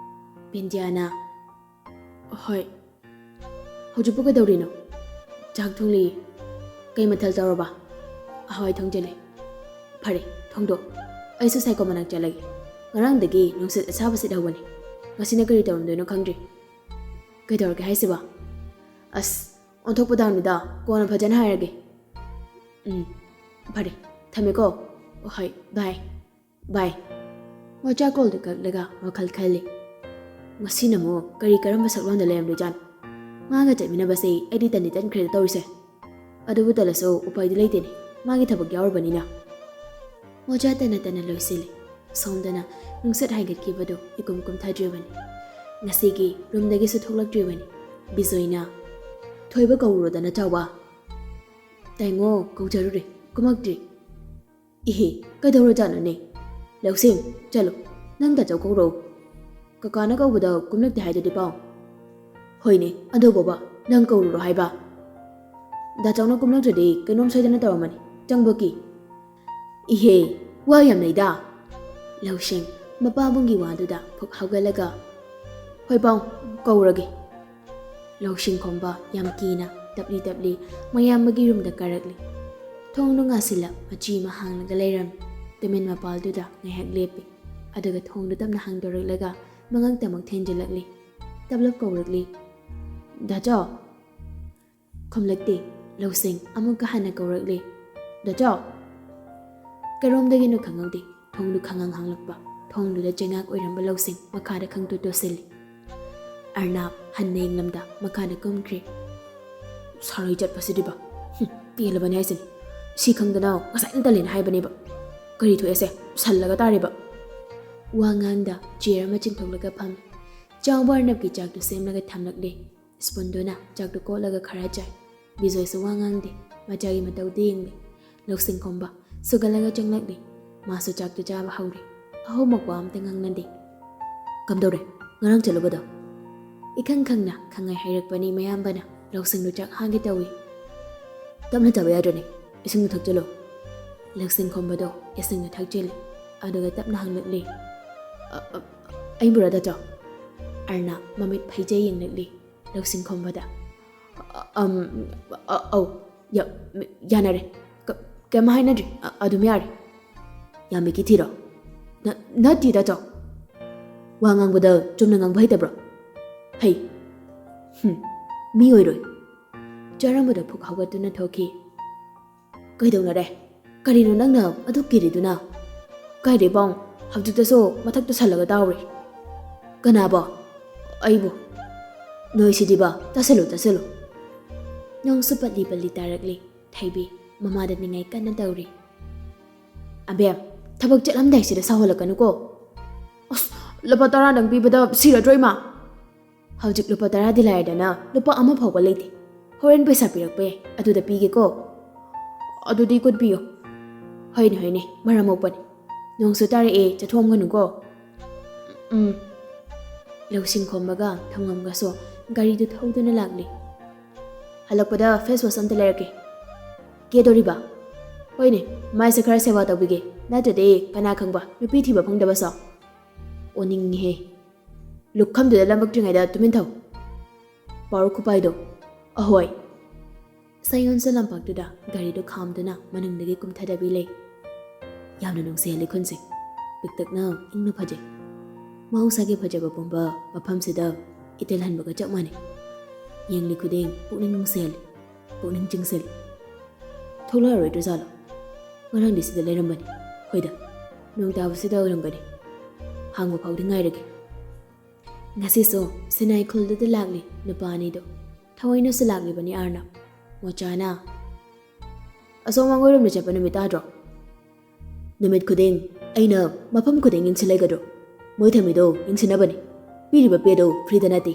ꯕꯤꯟꯗꯤꯌꯥꯅ ꯍꯣꯏ꯫ ꯍꯧꯖꯤꯛꯄꯨ ꯀꯩꯗꯧꯔꯤꯅꯣ? ꯆꯥꯛ ꯊꯣꯡꯂꯤ꯫ ꯀꯩ ꯃꯊꯦꯜ ꯇꯧꯔꯕ? ꯍꯋꯥꯏ ꯊꯣꯡꯖꯤꯜꯂꯤ꯫ ꯐꯔꯦ, ꯊꯣꯡꯗꯣꯛ, ꯑꯩꯁꯨ ꯁꯥꯏꯀꯣ ꯃꯅꯥꯛ ꯆꯠꯂꯒꯦ꯫ ꯉꯔꯥꯡꯗꯒꯤ ꯅꯨꯡꯁꯤꯠ ꯑꯁꯥꯕ ꯁꯤꯠꯍꯧꯕꯅꯤ, ꯉꯁꯤꯅ ꯀꯔꯤ ꯇꯧꯔꯝꯗꯣꯏꯅꯣ ꯈꯪꯗ꯭ꯔꯤ꯫ ꯀꯩꯗꯧꯔꯒꯦ ꯍꯥꯏꯁꯤꯕ? ꯑꯁ, ꯑꯣꯟꯊꯣꯛꯄ ꯗꯥꯎꯅꯤꯗ, ꯀꯣꯟꯅ ꯐꯖꯅ ꯍꯥꯏꯔꯒꯦ꯫ ꯐꯔꯦ, ꯊꯝꯃꯦꯀꯣ꯫ ꯍꯣꯏ, ꯕꯥꯏ꯫ ꯃꯣꯆꯥ ꯀꯣꯜꯗꯨ ꯀꯛꯂꯒ ꯋꯥꯈꯜ ꯈꯜꯂꯤ꯫ ꯉꯁꯤꯅ ꯑꯃꯨꯛ ꯀꯔꯝꯕ ꯁꯛꯂꯣꯟꯗ ꯂꯩꯔꯝꯗꯣꯏꯖꯥꯠꯅꯣ? ꯃꯥꯒ ꯆꯠꯃꯤꯟꯅꯕꯁꯦ ꯑꯩꯗꯤ ꯇꯟꯈ꯭ꯔꯦꯗ ꯇꯧꯔꯤꯁꯦ꯫ ꯑꯗꯨꯕꯨ ꯇꯜꯂꯁꯨ ꯎꯄꯥꯏꯗꯤ ꯂꯩꯇꯦꯅꯦ, ꯃꯥꯒꯤ ꯊꯕꯛ ꯌꯥꯎꯔꯕꯅꯤꯅ꯫ ꯃꯣꯆꯥ ꯇꯅ ꯂꯣꯏꯁꯤꯜꯂꯤ꯫ ꯁꯣꯝꯗꯅ ꯅꯨꯡꯁꯤꯠ ꯍꯥꯏꯒꯠꯈꯤꯕꯗꯨ ꯏꯀꯨꯝ ꯀꯨꯝꯊꯗ꯭ꯔꯤꯕꯅꯤ꯫ ꯉꯁꯤꯒꯤ ꯔꯨꯝꯗꯒꯤꯁꯨ ꯊꯣꯛꯂꯛꯇ꯭ꯔꯤꯕꯅꯤ꯫ ꯕꯤꯖꯣꯏꯅ ꯊꯣꯏꯕ ꯀꯧꯔꯨꯔꯣꯗꯅ ꯆꯥꯎꯕ꯫ ꯇꯥꯏꯉꯣ ꯀꯧꯖꯔꯨꯔꯦ, ꯀꯨꯝꯃꯛꯇ꯭ꯔꯤ꯫ ꯏꯍꯦ, ꯀꯩꯗꯧꯔꯖꯥꯠꯅꯣꯅꯦ? ꯂꯧꯁꯤꯡ, ꯆꯠꯂꯣ, ꯅꯪ ꯇꯥꯆꯧ ꯀꯧꯔꯛꯎ꯫ ꯀꯀꯥꯅ ꯀꯧꯕꯗ ꯀꯨꯝꯂꯛꯇꯦ ꯍꯥꯏꯗꯨꯗꯤ ꯄꯥꯎ꯫ ꯍꯣꯏꯅꯦ, ꯑꯗꯨꯕꯨꯕ ꯅꯪ ꯀꯧꯔꯨꯔꯣ ꯍꯥꯏꯕ꯫ ꯗꯥꯆꯧꯅ ꯀꯨꯝꯂꯛꯇ꯭ꯔꯗꯤ ꯀꯩꯅꯣꯝ ꯁꯣꯏꯗꯅ ꯇꯧꯔꯝꯃꯅꯤ, ꯆꯪꯕꯀꯤ꯫ ꯏꯍꯦ, ꯋꯥ ꯌꯥꯝ ꯂꯩꯗ꯫ ꯂꯧꯁꯤꯡ ꯃꯄꯥꯕꯨꯡꯒꯤ ꯋꯥꯗꯨꯗ ꯐꯨꯛ ꯍꯧꯒꯠꯂꯒ ꯍꯣꯏ ꯄꯥꯎ, ꯀꯧꯔꯒꯦ꯫ ꯂꯧꯁꯤꯡ ꯈꯣꯝꯕ ꯌꯥꯝ ꯀꯤꯅ ꯇꯞꯂꯤ ꯃꯌꯥꯝꯕꯒꯤ ꯔꯨꯝꯗ ꯀꯥꯔꯛꯂꯤ꯫ ꯊꯣꯡꯗꯨ ꯉꯥꯁꯤꯜꯂ ꯃꯆꯤ ꯑꯃ ꯍꯥꯡꯂꯒ ꯂꯩꯔꯝꯃꯤ꯫ ꯇꯨꯃꯤꯟ ꯃꯄꯥꯜꯗꯨꯗ ꯉꯥꯏꯍꯥꯛ ꯂꯦꯞꯄꯤ꯫ ꯑꯗꯨꯒ ꯊꯣꯡꯗꯨ ꯇꯞꯅ ꯍꯥꯡꯗꯣꯔꯛꯂꯒ ꯃꯉꯛꯇꯃꯛ ꯊꯦꯡꯖꯤꯜꯂꯛꯂꯤ꯫ ꯇꯞꯂꯞ ꯀꯧꯔꯛꯂꯤ꯫ ꯗꯥꯆꯧ? ꯈꯨꯝꯂꯛꯇꯦ꯫ ꯂꯧꯁꯤꯡ ꯑꯃꯨꯛꯀ ꯍꯟꯅ ꯀꯧꯔꯛꯂꯤ꯫ ꯗꯥꯆꯧ? ꯀꯔꯣꯝꯗꯒꯤꯅꯣ ꯈꯪꯍꯧꯗꯦ, ꯊꯣꯡꯗꯨ ꯈꯪꯍꯥꯡ ꯍꯥꯡꯂꯛꯄ꯫ ꯊꯣꯡꯗꯨꯗ ꯆꯩꯉꯥꯛ ꯑꯣꯏꯔꯝꯕ ꯂꯧꯁꯤꯡ ꯃꯈꯥꯗ ꯈꯪꯇꯣ ꯇꯣꯁꯤꯜꯂꯤ꯫ ꯑꯔꯅꯥꯞ ꯍꯟꯅ ꯌꯦꯡꯂꯝꯗ ꯃꯈꯥꯗ ꯀꯨꯝꯈ꯭ꯔꯦ꯫ ꯁꯥꯔꯩ ꯆꯠꯄꯁꯤꯗꯤꯕ, ꯄꯦꯜꯂꯕꯅꯤ ꯍꯥꯏꯁꯤꯅꯤ꯫ ꯁꯤ ꯈꯪꯗꯅ ꯉꯁꯥꯏꯅ ꯇꯜꯂꯦꯅ ꯍꯥꯏꯕꯅꯦꯕ꯫ ꯀꯔꯤ ꯊꯣꯛꯑꯦꯁꯦ, ꯁꯜꯂꯒ ꯇꯥꯔꯤꯕ꯫ ꯋꯥꯉꯥꯡꯗ ꯆꯤꯌꯔ ꯑꯃ ꯆꯤꯡꯊꯣꯛꯂꯒ ꯐꯝꯃꯤ꯫ ꯆꯥꯎꯕ ꯑꯔꯅꯕꯀꯤ ꯆꯥꯛꯇꯨ ꯁꯦꯝꯂꯒ ꯊꯝꯂꯛꯂꯤ꯫ ꯁ꯭ꯄꯨꯟꯗꯨꯅ ꯆꯥꯛꯇꯨ ꯀꯣꯠꯂꯒ ꯈꯔ ꯆꯥꯏ꯫ ꯕꯤꯖꯣꯏꯁꯨ ꯋꯥ ꯉꯥꯡꯗꯦ, ꯃꯆꯥꯒꯤ ꯃꯇꯧꯗ ꯌꯦꯡꯂꯤ꯫ ꯂꯧꯁꯤꯡ ꯈꯣꯝꯕ ꯁꯨꯒꯠꯂꯒ ꯆꯪꯂꯛꯂꯤ꯫ ꯃꯥꯁꯨ ꯆꯥꯛꯇꯨ ꯆꯥꯕ ꯍꯧꯔꯤ꯫ ꯑꯍꯨꯝꯃꯛ ꯋꯥ ꯑꯝꯇ ꯉꯥꯡꯅꯗꯦ꯫ ꯀꯝꯗꯧꯔꯦ, ꯉꯔꯥꯡ ꯆꯠꯂꯨꯕꯗꯣ? ꯏꯈꯪ ꯈꯪꯅ ꯈꯪꯉꯥꯏ ꯍꯥꯏꯔꯛꯄꯅꯤ ꯃꯌꯥꯝꯕꯅ꯫ ꯂꯧꯁꯤꯡꯗꯨ ꯆꯥꯛ ꯍꯥꯡꯒꯦ ꯇꯧꯏ꯫ ꯇꯞꯅ ꯆꯥꯕ ꯌꯥꯗ꯭ꯔꯅꯦ, ꯏꯁꯤꯡꯗꯨ ꯊꯛꯆꯤꯜꯂꯨ꯫ ꯂꯧꯁꯤꯡ ꯈꯣꯝꯕꯗꯣ ꯏꯁꯤꯡꯗꯨ ꯊꯛꯆꯤꯜꯂꯤ꯫ ꯑꯗꯨꯒ ꯇꯞꯅ ꯍꯪꯂꯛꯂꯤ꯫ ꯑꯩꯕꯨꯔꯥ ꯗꯥꯆꯧ? ꯑꯔꯅꯥꯞ ꯃꯃꯤꯠ ꯐꯩꯖꯩ ꯌꯦꯡꯂꯛꯂꯤ ꯂꯧꯁꯤꯡ ꯈꯣꯝꯕꯗ꯫ ꯑꯧ, ꯌꯥꯅꯔꯦ, ꯀꯩꯝ ꯍꯥꯏꯅꯗ꯭ꯔꯤ, ꯑꯗꯨꯝ ꯌꯥꯔꯦ꯫ ꯌꯥꯝꯕꯒꯤ ꯊꯤꯔꯣ? ꯅꯠꯇꯦ ꯗꯥꯆꯧ꯫ ꯋꯥ ꯉꯥꯡꯕꯗ ꯆꯨꯝꯅ ꯉꯥꯡꯕ ꯍꯩꯇꯕ꯭ꯔꯣ? ꯍꯩ꯫ ꯃꯤ ꯑꯣꯏꯔꯣꯏ꯫ ꯆꯥꯔꯝꯕꯗ ꯐꯨꯛ ꯍꯧꯒꯠꯇꯨꯅ ꯊꯣꯛꯈꯤ꯫ ꯀꯩꯗꯧꯅꯔꯦ? ꯀꯔꯤꯅꯣ ꯅꯪꯅ ꯑꯗꯨ ꯀꯤꯔꯤꯗꯨꯅ? ꯀꯥꯏꯗꯩ ꯄꯥꯎ, ꯍꯧꯖꯤꯛꯇꯁꯨ ꯃꯊꯛꯇ ꯁꯜꯂꯒ ꯇꯥꯎꯔꯤ꯫ ꯀꯅꯥꯕꯣ? ꯑꯩꯕꯨ꯫ ꯅꯣꯏꯁꯤꯗꯤꯕ, ꯇꯥꯁꯤꯜꯂꯨ꯫ ꯅꯣꯡꯁꯨ ꯄꯠꯂꯤ ꯇꯥꯔꯛꯂꯤ꯫ ꯊꯩꯕꯤ ꯃꯃꯥꯗ ꯅꯤꯡꯉꯥꯏ ꯀꯟꯅ ꯇꯧꯔꯤ꯫ ꯑꯕꯦꯝ, ꯊꯕꯛ ꯆꯠꯂꯝꯗꯥꯏꯁꯤꯗ ꯁꯥꯎꯍꯜꯂꯛꯀꯅꯨꯀꯣ꯫ ꯑꯁ, ꯂꯨꯄꯥ 10ꯗꯪ ꯄꯤꯕꯗ ꯁꯤꯔꯗ꯭ꯔꯣ ꯏꯃꯥ? ꯍꯧꯖꯤꯛ ꯂꯨꯄꯥ 10ꯗꯤ ꯂꯥꯏꯔꯗꯅ ꯂꯨꯄꯥ 1 ꯐꯥꯎꯕ ꯂꯩꯇꯦ꯫ ꯍꯣꯔꯦꯟ ꯄꯩꯁꯥ ꯄꯤꯔꯛꯄ ꯌꯥꯏ, ꯑꯗꯨꯗ ꯄꯤꯒꯦꯀꯣ꯫ ꯑꯗꯨꯗꯤ ꯀꯨꯠꯄꯤꯌꯣ꯫ ꯍꯣꯏꯅꯦ, ꯃꯔꯝ ꯃꯣꯛꯄꯅꯤ꯫ ꯅꯣꯡꯁꯨ ꯇꯥꯔꯛꯑꯦ, ꯆꯠꯊꯣꯛꯑꯝꯒꯅꯨꯀꯣ꯫ ꯂꯧꯁꯤꯡ ꯈꯣꯝꯕꯒ ꯊꯧꯉꯝꯒꯁꯨ ꯒꯥꯔꯤꯗꯨ ꯊꯧꯗꯨꯅ ꯂꯥꯛꯂꯤ꯫ ꯍꯜꯂꯛꯄꯗ ꯐꯦꯁ ꯋꯥꯁ ꯑꯝꯇ ꯂꯩꯔꯛꯀꯦ꯫ ꯀꯦꯗꯣꯔꯤꯕ? ꯍꯣꯏꯅꯦ, ꯃꯥꯏꯁꯦ ꯈꯔ ꯁꯦꯕꯥ ꯇꯧꯕꯤꯒꯦ, ꯅꯠꯇ꯭ꯔꯗꯤ ꯀꯅꯥ ꯈꯪꯕ ꯅꯨꯄꯤ ꯊꯤꯕ ꯐꯪꯗꯕꯁꯣ꯫ ꯑꯣꯅꯤꯡꯉꯤꯍꯦ꯫ ꯂꯨꯈꯝꯗꯨꯗ ꯂꯪꯕꯛꯇ꯭ꯔꯤꯉꯩꯗ ꯇꯨꯃꯤꯟ ꯊꯧ꯫ ꯄꯥꯎꯔ ꯈꯨꯄꯥꯏꯗꯣ ꯑꯍꯣꯏ ꯁꯥꯌꯣꯟꯁꯨ ꯂꯝꯄꯥꯛꯇꯨꯗ ꯒꯥꯔꯤꯗꯨ ꯈꯥꯝꯗꯨꯅ ꯃꯅꯨꯡꯗꯒꯤ ꯀꯨꯝꯊꯗꯕꯤ ꯂꯩ ꯌꯥꯝꯅ ꯅꯨꯡꯁꯤꯍꯜꯂꯤ ꯈꯨꯟꯁꯦ ꯄꯤꯛꯇꯛꯅ ꯏꯪꯅ ꯐꯖꯩ ꯃꯍꯧꯁꯥꯒꯤ ꯐꯖꯕ ꯄꯨꯝꯕ ꯃꯐꯝꯁꯤꯗ ꯏꯇꯦꯜꯍꯟꯕꯒ ꯆꯞ ꯃꯥꯟꯅꯩ ꯌꯦꯡꯂꯤ ꯈꯨꯗꯤꯡ ꯄꯨꯛꯅꯤꯡ ꯅꯨꯡꯁꯤꯍꯜꯂꯤ ꯄꯨꯛꯅꯤꯡ ꯆꯤꯡꯁꯤꯜꯂꯤ ꯊꯣꯛꯂꯛꯑꯔꯣꯏꯗ꯭ꯔꯖꯥꯠꯂꯣ ꯉꯔꯥꯡꯗꯤ ꯁꯤꯗ ꯂꯩꯔꯝꯕꯅꯤ ꯍꯣꯏꯗ ꯅꯣꯡ ꯇꯥꯕꯁꯤꯗ ꯑꯣꯏꯔꯝꯒꯅꯤ ꯍꯥꯡꯕ ꯐꯥꯎꯗꯤ ꯉꯥꯏꯔꯒꯦ ꯉꯁꯤꯁꯨ ꯁꯤꯅꯥꯏ ꯈꯨꯜꯗꯨꯗ ꯂꯥꯛꯂꯤ ꯅꯨꯄꯥ ꯑꯅꯤꯗꯣ ꯊꯑꯣꯏꯅꯁꯨ ꯂꯥꯛꯂꯤꯕꯅꯤ ꯑꯥꯔꯅ ꯃꯣꯆꯥꯅ ꯑꯁꯣꯝ ꯋꯥꯡꯒꯣꯏꯔꯣꯝꯗ ꯆꯠꯄ ꯅꯨꯃꯤꯠ ꯇꯥꯗ꯭ꯔꯣ ꯅꯨꯃꯤꯠ ꯈꯨꯗꯤꯡ ꯑꯩꯅ ꯃꯐꯝ ꯈꯨꯗꯤꯡ ꯌꯦꯡꯁꯤꯜꯂꯒꯗ꯭ꯔꯣ ꯃꯣꯏ ꯊꯝꯃꯤꯗꯣ ꯌꯦꯡꯁꯤꯟꯅꯕꯅꯤ ꯄꯤꯔꯤꯕ ꯄꯦꯗꯣ ꯐ꯭ꯔꯤꯗ ꯅꯠꯇꯦ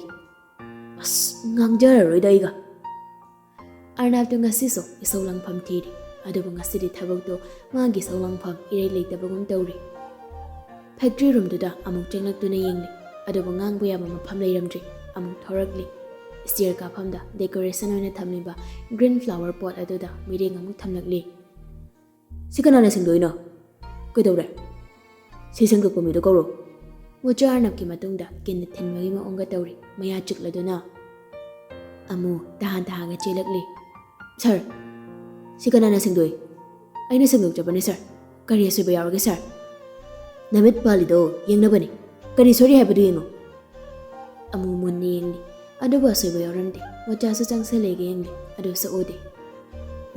ꯑꯁ ꯉꯥꯡꯖꯔꯔꯣꯏꯗ ꯑꯩꯒ ꯑꯔꯅꯥꯞꯇꯨ ꯉꯁꯤꯁꯨ ꯏꯁꯧ ꯂꯥꯡꯐꯝ ꯊꯤꯔꯤ ꯑꯗꯨꯕꯨ ꯉꯁꯤꯗꯤ ꯊꯕꯛꯇꯣ ꯃꯥꯒꯤ ꯏꯁꯧ ꯂꯥꯡꯐꯝ ꯏꯔꯩ ꯂꯩꯇꯕꯒꯨꯝ ꯇꯧꯔꯤ ꯐꯦꯛꯇ꯭ꯔꯤ ꯔꯨꯝꯗꯨꯗ ꯑꯃꯨꯛ ꯆꯪꯂꯛꯇꯨꯅ ꯌꯦꯡꯂꯤ ꯑꯗꯨꯕꯨ ꯉꯥꯡꯕ ꯌꯥꯕ ꯃꯐꯝ ꯂꯩꯔꯝꯗ꯭ꯔꯤ ꯑꯃꯨꯛ ꯊꯧꯔꯛꯂꯤ ꯁ꯭ꯇꯤꯌꯔ ꯀꯥꯐꯝꯗ ꯗꯦꯀꯣꯔꯦꯁꯟ ꯑꯣꯏꯅ ꯊꯝꯂꯤꯕ ꯒ꯭ꯔꯤꯟ ꯐ꯭ꯂꯥꯋꯔ ꯄꯣꯠ ꯑꯗꯨꯗ ꯃꯤꯔꯦꯡ ꯑꯃꯨꯛ ꯊꯝꯂꯛꯂꯤ ꯁꯤ ꯀꯅꯥꯅ ꯁꯦꯡꯗꯣꯛꯏꯅꯣ ꯀꯩꯗꯧꯔꯦ ꯁꯤ ꯁꯦꯡꯗꯣꯛꯄ ꯃꯤꯗꯣ ꯀꯧꯔꯣ ꯃꯣꯆꯥ ꯑꯔꯅꯕꯀꯤ ꯃꯇꯨꯡꯗ ꯀꯤꯟꯅ ꯊꯤꯟꯕꯒꯤ ꯃꯑꯣꯡꯒ ꯇꯧꯔꯤ ꯃꯌꯥ ꯆꯤꯛꯂꯗꯨꯅ ꯑꯃꯨ ꯇꯍꯥꯟ ꯆꯦꯜꯂꯛꯂꯤ ꯁꯥꯔ ꯁꯤ ꯀꯅꯥꯅ ꯁꯦꯡꯗꯣꯛꯏ ꯑꯩꯅ ꯁꯦꯡꯗꯣꯛꯆꯕꯅꯤ ꯁꯥꯔ ꯀꯔꯤ ꯑꯁꯣꯏꯕ ꯌꯥꯎꯔꯒꯦ ꯁꯥꯔ ꯅꯃꯤꯠ ꯄꯥꯜꯂꯤꯗꯣ ꯌꯦꯡꯅꯕꯅꯤ ꯀꯔꯤ ꯁꯣꯏꯔꯤ ꯍꯥꯏꯕꯗꯨ ꯌꯦꯡꯉꯨ ꯑꯃꯨ ꯃꯨꯟꯅ ꯌꯦꯡꯂꯤ ꯑꯗꯨꯕꯨ ꯑꯁꯣꯏꯕ ꯌꯥꯎꯔꯝꯗꯦ ꯃꯣꯆꯥꯁꯨ ꯆꯪꯁꯤꯜꯂꯦꯒ ꯌꯦꯡꯂꯤ ꯑꯗꯨꯁꯨ ꯎꯗꯦ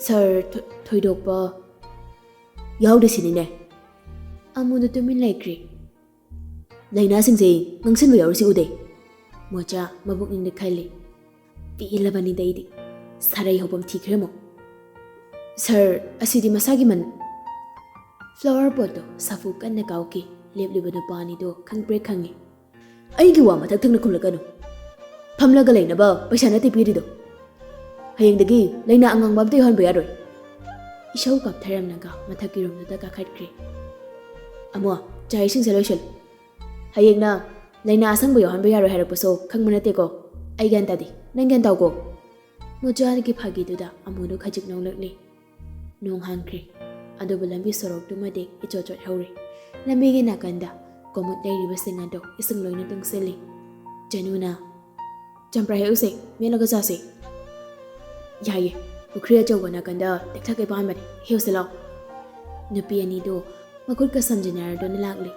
ꯁꯥꯔ ꯊꯣꯏꯗꯣꯛꯄ ꯌꯥꯎꯗꯦ ꯁꯤꯅꯤꯅꯦ ꯑꯃꯨꯗ ꯇꯨꯃꯤꯟ ꯂꯩꯈ꯭ꯔꯤ ꯂꯥꯏꯅꯥꯁꯤꯡꯁꯦ ꯉꯪꯁꯤꯟꯕ ꯌꯥꯎꯔꯤꯁꯤ ꯎꯗꯦ ꯃꯣꯆꯥ ꯃꯕꯨꯛꯅꯤꯡꯗ ꯈꯜꯂꯤ ꯄꯦꯜꯂꯕꯅꯤꯗ ꯑꯩꯗꯤ ꯁꯥꯔꯩ ꯍꯧꯐꯝ ꯊꯤꯈ꯭ꯔꯦꯃꯣ ꯁꯥꯔ ꯑꯁꯤꯗꯤ ꯃꯁꯥꯒꯤ ꯐ꯭ꯂꯥꯋꯔ ꯄꯣꯠꯇꯣ ꯁꯥꯐꯨ ꯀꯟꯅ ꯀꯥꯎꯈꯤ ꯂꯦꯞꯂꯤꯕ ꯅꯨꯄꯥ ꯑꯅꯤꯗꯣ ꯈꯪꯄ꯭ꯔꯦꯛ ꯈꯪꯉꯤ ꯑꯩꯒꯤ ꯋꯥ ꯃꯊꯛ ꯊꯪꯅ ꯈꯨꯝꯂꯛꯀꯅꯨ ꯐꯝꯂꯒ ꯂꯩꯅꯕ ꯄꯩꯁꯥ ꯅꯠꯇꯦ ꯄꯤꯔꯤꯗꯣ ꯍꯌꯦꯡꯗꯒꯤ ꯂꯩꯅꯥ ꯑꯉꯥꯡꯕ ꯑꯝꯇ ꯌꯧꯍꯟꯕ ꯌꯥꯔꯣꯏ ꯏꯁꯧ ꯀꯥꯞꯊꯔꯝꯂꯒ ꯃꯊꯛꯀꯤ ꯔꯨꯝꯗꯨꯗ ꯀꯥꯈꯠꯈ꯭ꯔꯦ ꯑꯃꯣ ꯆꯥꯛ ꯏꯁꯤꯡꯁꯦ ꯂꯣꯏꯁꯤꯜꯂꯨ ꯍꯌꯦꯡꯅ ꯂꯩꯅꯥ ꯑꯁꯪꯕ ꯌꯧꯍꯟꯕ ꯌꯥꯔꯣꯏ ꯍꯥꯏꯔꯛꯄꯁꯨ ꯈꯪꯕ ꯅꯠꯇꯦꯀꯣ ꯑꯩ ꯒ꯭ꯌꯥꯟ ꯇꯥꯗꯦ ꯅꯪ ꯒ꯭ꯌꯥꯟ ꯇꯥꯎꯀꯣ ꯃꯣꯆꯥꯒꯤ ꯐꯥꯒꯤꯗꯨꯗ ꯑꯃꯨꯗꯨ ꯈꯖꯤꯛ ꯅꯣꯡꯂꯛꯂꯤ ꯅꯣꯡ ꯍꯥꯡꯈ꯭ꯔꯦ ꯑꯗꯨꯕꯨ ꯂꯝꯕꯤ ꯁꯣꯔꯣꯛꯇꯨꯃꯗꯤ ꯏꯆꯣꯠ ꯆꯣꯠꯍꯧꯔꯤ ꯂꯝꯕꯤꯒꯤ ꯅꯥꯀꯟꯗ ꯀꯣꯃꯨꯠ ꯂꯩꯔꯤꯕꯁꯤꯡ ꯑꯗꯨ ꯏꯁꯤꯡ ꯂꯣꯏꯅ ꯇꯨꯡꯁꯤꯜꯂꯤ ꯆꯅꯨꯅ ꯆꯝꯄ꯭ꯔꯥ ꯍꯦꯛꯎꯁꯦ ꯃꯦꯠꯂꯒ ꯆꯥꯁꯦ ꯌꯥꯏꯌꯦ ꯄꯨꯈ꯭ꯔꯤ ꯑꯆꯧꯕ ꯅꯥꯀꯟꯗ ꯇꯦꯛꯊꯛꯀꯩ ꯄꯥꯟꯕꯅꯤ ꯍꯦꯛꯎꯁꯤ ꯂꯥꯎ ꯅꯨꯄꯤ ꯑꯅꯤꯗꯨ ꯃꯈꯨꯠꯀ ꯁꯝꯖꯤꯟꯅꯔꯗꯨꯅ ꯂꯥꯛꯂꯤ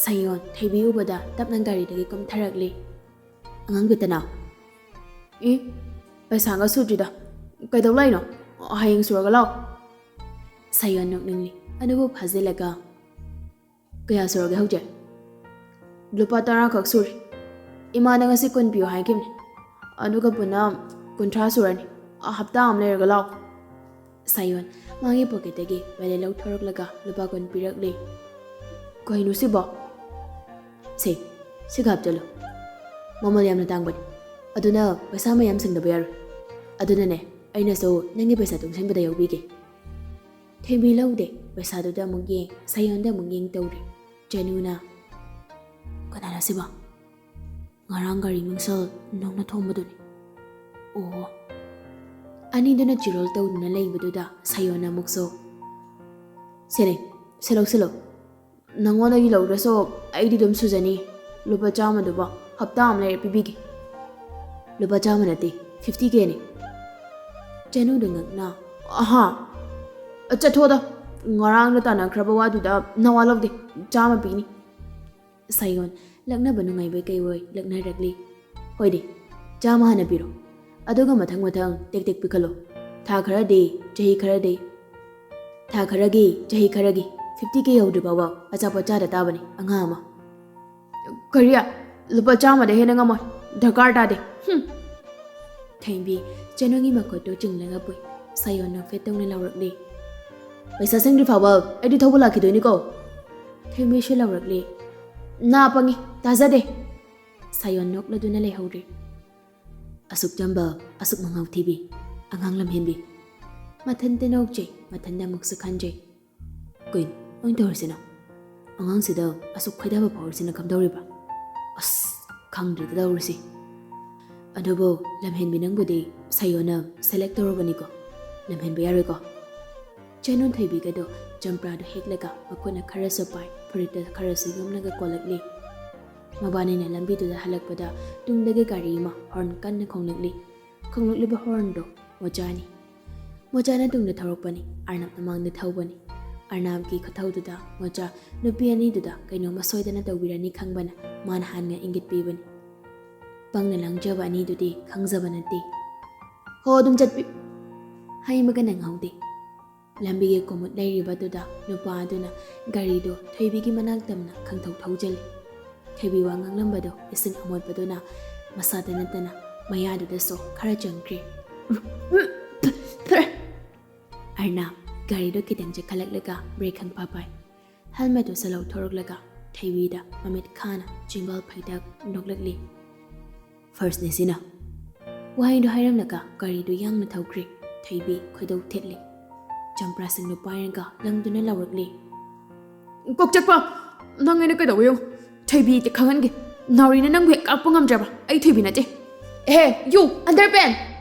ꯁꯥꯌꯣꯟ ꯊꯩꯕꯤ ꯎꯕꯗ ꯇꯞꯅ ꯒꯥꯔꯤꯗꯒꯤ ꯀꯨꯝꯊꯔꯛꯂꯤ ꯑꯉꯥꯡ ꯕꯤꯇꯅꯥ ꯄꯩꯁꯥꯒ ꯁꯨꯗ꯭ꯔꯤꯗ ꯀꯩꯗꯧ ꯂꯩꯅꯣ ꯍꯌꯦꯡ ꯁꯨꯔꯒ ꯂꯥꯛꯑꯣ ꯁꯥꯌꯣꯟ ꯅꯣꯛꯅꯤꯡꯂꯤ ꯑꯗꯨꯕꯨ ꯐꯥꯖꯤꯜꯂꯒ ꯀꯌా ꯁꯨꯔꯒꯦ ꯍꯧꯖꯤꯛ ꯂꯨꯄꯥ 10 ꯈꯛ ꯁꯨꯔꯤ ꯏꯃꯥꯅ ꯉꯁꯤ 10 ꯄꯤꯌꯨ ꯍꯥꯏꯈꯤꯕꯅꯤ ꯑꯗꯨꯒ ꯄꯨꯟꯅ 30 ꯁꯨꯔꯅꯤ ꯍꯞꯇꯥ ꯑꯃ ꯂꯩꯔꯒ ꯂꯥꯛꯑꯣ ꯁꯥꯌꯣꯟ ꯃꯥꯒꯤ ꯄꯣꯀꯦꯠꯇꯒꯤ ꯋꯥꯂꯦꯠ ꯂꯧꯊꯣꯔꯛꯂꯒ ꯂꯨꯄꯥ 10 ꯄꯤꯔꯛꯂꯤ ꯀꯩꯅꯣ ꯁꯤꯕꯣ ꯁꯤꯒ ꯍꯥꯞꯆꯜꯂꯨ ꯃꯃꯜ ꯌꯥꯝꯅ ꯇꯥꯡꯕꯅꯤ ꯑꯗꯨꯅ ꯄꯩꯁా ꯃꯌꯥꯝ ꯁꯤꯡꯗꯕ ꯌꯥꯔꯣꯏ ꯑꯗꯨꯅꯅꯦ ꯑꯩꯅꯁꯨ ꯅꯪꯒꯤ ꯄꯩꯁꯥ ꯇꯨꯡꯁꯤꯟꯕꯗ ꯌꯥꯎꯕꯤꯒꯦ ꯊꯦꯝꯕꯤ ꯂꯧꯗꯦ ꯄꯩꯁꯥꯗꯨꯗ ꯑꯃꯨꯛ ꯌꯦꯡ ꯁꯥꯌꯣꯟꯗ ꯑꯃꯨꯛ ꯌꯦꯡ ꯇꯧꯔꯤ ꯆꯅꯨꯅ ꯀꯅꯥꯅ ꯁꯤꯕ ꯉꯔꯥꯡ ꯒꯥꯔꯤ ꯃꯤꯡꯁꯜ ꯅꯪꯅ ꯊꯣꯡꯕꯗꯨꯅꯤ ꯑꯣ ꯑꯅꯤꯗꯨꯅ ꯆꯤꯔꯣꯜ ꯇꯧꯗꯨꯅ ꯂꯩꯕꯗꯨꯗ ꯁꯥꯌꯣꯟꯅ ꯑꯃꯨꯛꯁꯨ ꯁꯤꯅꯦ ꯁꯤ ꯂꯧꯁꯤꯜꯂꯣ ꯅꯪꯉꯣꯟꯗꯒꯤ ꯂꯧꯗ꯭ꯔꯁꯨ ꯑꯩꯗꯤ ꯑꯗꯨꯝ ꯁꯨꯖꯅꯤ ꯂꯨꯄꯥ 100 ꯍꯞꯇꯥ ꯑꯃ ꯂꯩꯔ ꯄꯤꯕꯤꯒꯦ ꯂꯨꯄꯥ 100 ꯅꯠꯇꯦ 50Kꯅꯤ ꯆꯅꯨꯗꯨ ꯉꯛꯅ ꯑꯍꯥ ꯆꯠꯊꯣꯗ ꯉꯔꯥꯡꯗ ꯇꯥꯟꯅꯈ꯭ꯔꯕ ꯋꯥꯗꯨꯗ ꯅꯋꯥ ꯂꯧꯗꯦ 100 ꯄꯤꯅꯤ ꯁꯥꯌꯣꯟ ꯂꯛꯅꯕ ꯅꯨꯡꯉꯥꯏꯕꯩ ꯀꯩꯑꯣꯏ ꯂꯛꯅꯔꯛꯂꯤ ꯍꯣꯏꯗꯤ 100 ꯍꯥꯟꯅ ꯄꯤꯔꯣ ꯑꯗꯨꯒ ꯃꯊꯪ ꯇꯦꯛ ꯇꯦꯛ ꯄꯤꯈꯠꯂꯣ ꯊꯥ ꯈꯔꯒꯤ ꯆꯍꯤ ꯈꯔꯒꯤ 50K ꯌꯧꯗ꯭ꯔꯤ ꯐꯥꯎꯕ ꯑꯆꯥꯄꯣꯠ ꯆꯥꯗ ꯇꯥꯕꯅꯤ ꯑꯉꯥꯡ ꯑꯃ ꯀꯔꯤ ꯂꯨꯄꯥ 100ꯗ ꯍꯦꯟꯅ ꯉꯝꯃꯣꯏ ꯗꯔꯀꯥꯔ ꯇꯥꯗꯦ ꯊꯦꯡꯕꯤ ꯆꯅꯨꯒꯤ ꯃꯈꯨꯠꯇꯨ ꯆꯤꯡꯂꯒ ꯄꯨꯏ ꯁꯥꯌꯣꯟ ꯅꯣꯛꯐꯦꯠ ꯇꯧꯅ ꯂꯥꯎꯔꯛꯂꯤ ꯄꯩꯁꯥ ꯁꯦꯡꯗ꯭ꯔꯤ ꯐꯥꯎꯕ ꯑꯩꯗꯤ ꯊꯧꯕ ꯂꯥꯛꯈꯤꯗꯣꯏꯅꯤꯀꯣ ꯊꯦꯡꯕꯤꯁꯨ ꯂꯥꯎꯔꯛꯂꯤ ꯅꯥ ꯄꯪꯉꯤ ꯇꯥꯖꯗꯦ ꯁꯥꯌꯣꯟ ꯅꯣꯛꯂꯗꯨꯅ ꯂꯩꯍꯧꯔꯤ ꯑꯁꯨꯛ ꯆꯝꯕ ꯑꯁꯨꯛ ꯃꯉꯥꯎ ꯊꯤꯕꯤ ꯑꯉꯥꯡ ꯂꯝꯍꯦꯟꯕꯤ ꯃꯊꯟꯇ ꯅꯣꯛꯆꯩ ꯃꯊꯟꯇ ꯑꯃꯨꯛꯁꯨ ꯈꯟꯖꯩ ꯀꯩꯅꯣ ꯑꯣꯏꯅ ꯇꯧꯔꯤꯁꯤꯅ ꯑꯉꯥꯡꯁꯤꯗ ꯑꯁꯨꯛ ꯈꯣꯏꯗꯥꯕ ꯐꯥꯎꯔꯤꯁꯤꯅ ꯀꯝꯗꯧꯔꯤꯕ ꯑꯁ ꯈꯪꯗ꯭ꯔꯤꯗ ꯇꯧꯔꯤꯁꯤ ꯑꯗꯨꯕꯨ ꯂꯝꯍꯦꯟꯕꯤ ꯅꯪꯕꯨꯗꯤ ꯁꯥꯌꯣꯟꯅ ꯁꯦꯂꯦꯛ ꯇꯧꯔꯕꯅꯤꯀꯣ ꯂꯝꯍꯦꯟꯕ ꯌꯥꯔꯣꯏꯀꯣ ꯆꯅꯨ ꯊꯣꯏꯕꯤꯒꯗꯣ ꯆꯝꯄ꯭ꯔꯥꯗꯣ ꯍꯦꯛꯂꯒ ꯃꯈꯨꯠꯅ ꯈꯔꯁꯨ ꯄꯥꯏ ꯐꯨꯔꯤꯠꯇ ꯈꯔꯁꯨ ꯌꯣꯝꯂꯒ ꯀꯣꯜꯂꯛꯂꯤ Mabani lambi to the halakpada, tung the garima, horn kan konglingly. Konglingly horn do, Mojani. Mojana tung the Toropani, Arnab among the Taubani. Arnab ki Katauda, Moja, no piani duda, Kaino Masoidana the Wirani Kangbana, Man Hanga Ingit Bibani. Bang the lang java ni today, Kangzabanati. Hodum Jat Hai Maganang Howdy. Lambi Komut Larry Baduda, no Paduna, Garido, Tabiki Managdamna, Kanto Taujali. Tabi Wangang Lambado, isn't Amod Baduna, Masadanatana, Mayadu the so, Karajangri. Arna, Garido Kitanja Kalaklega, Breaking Papai. Helmet was a low Toroglaga, Tavida, Mamit Kana, Jimbal Paidak, Noglatli. First Nisina. Why do Hiram Laga, Garido Young Natogri, Tabi, Kodo Titli. Jamprasing no Piranga, Langduna Lawagli. Kokchapa, Nang in a Kadawi. Tabi the Kangi. Narina Nang Kapungam Jabba, I Tabinati. Hey, you, underpants!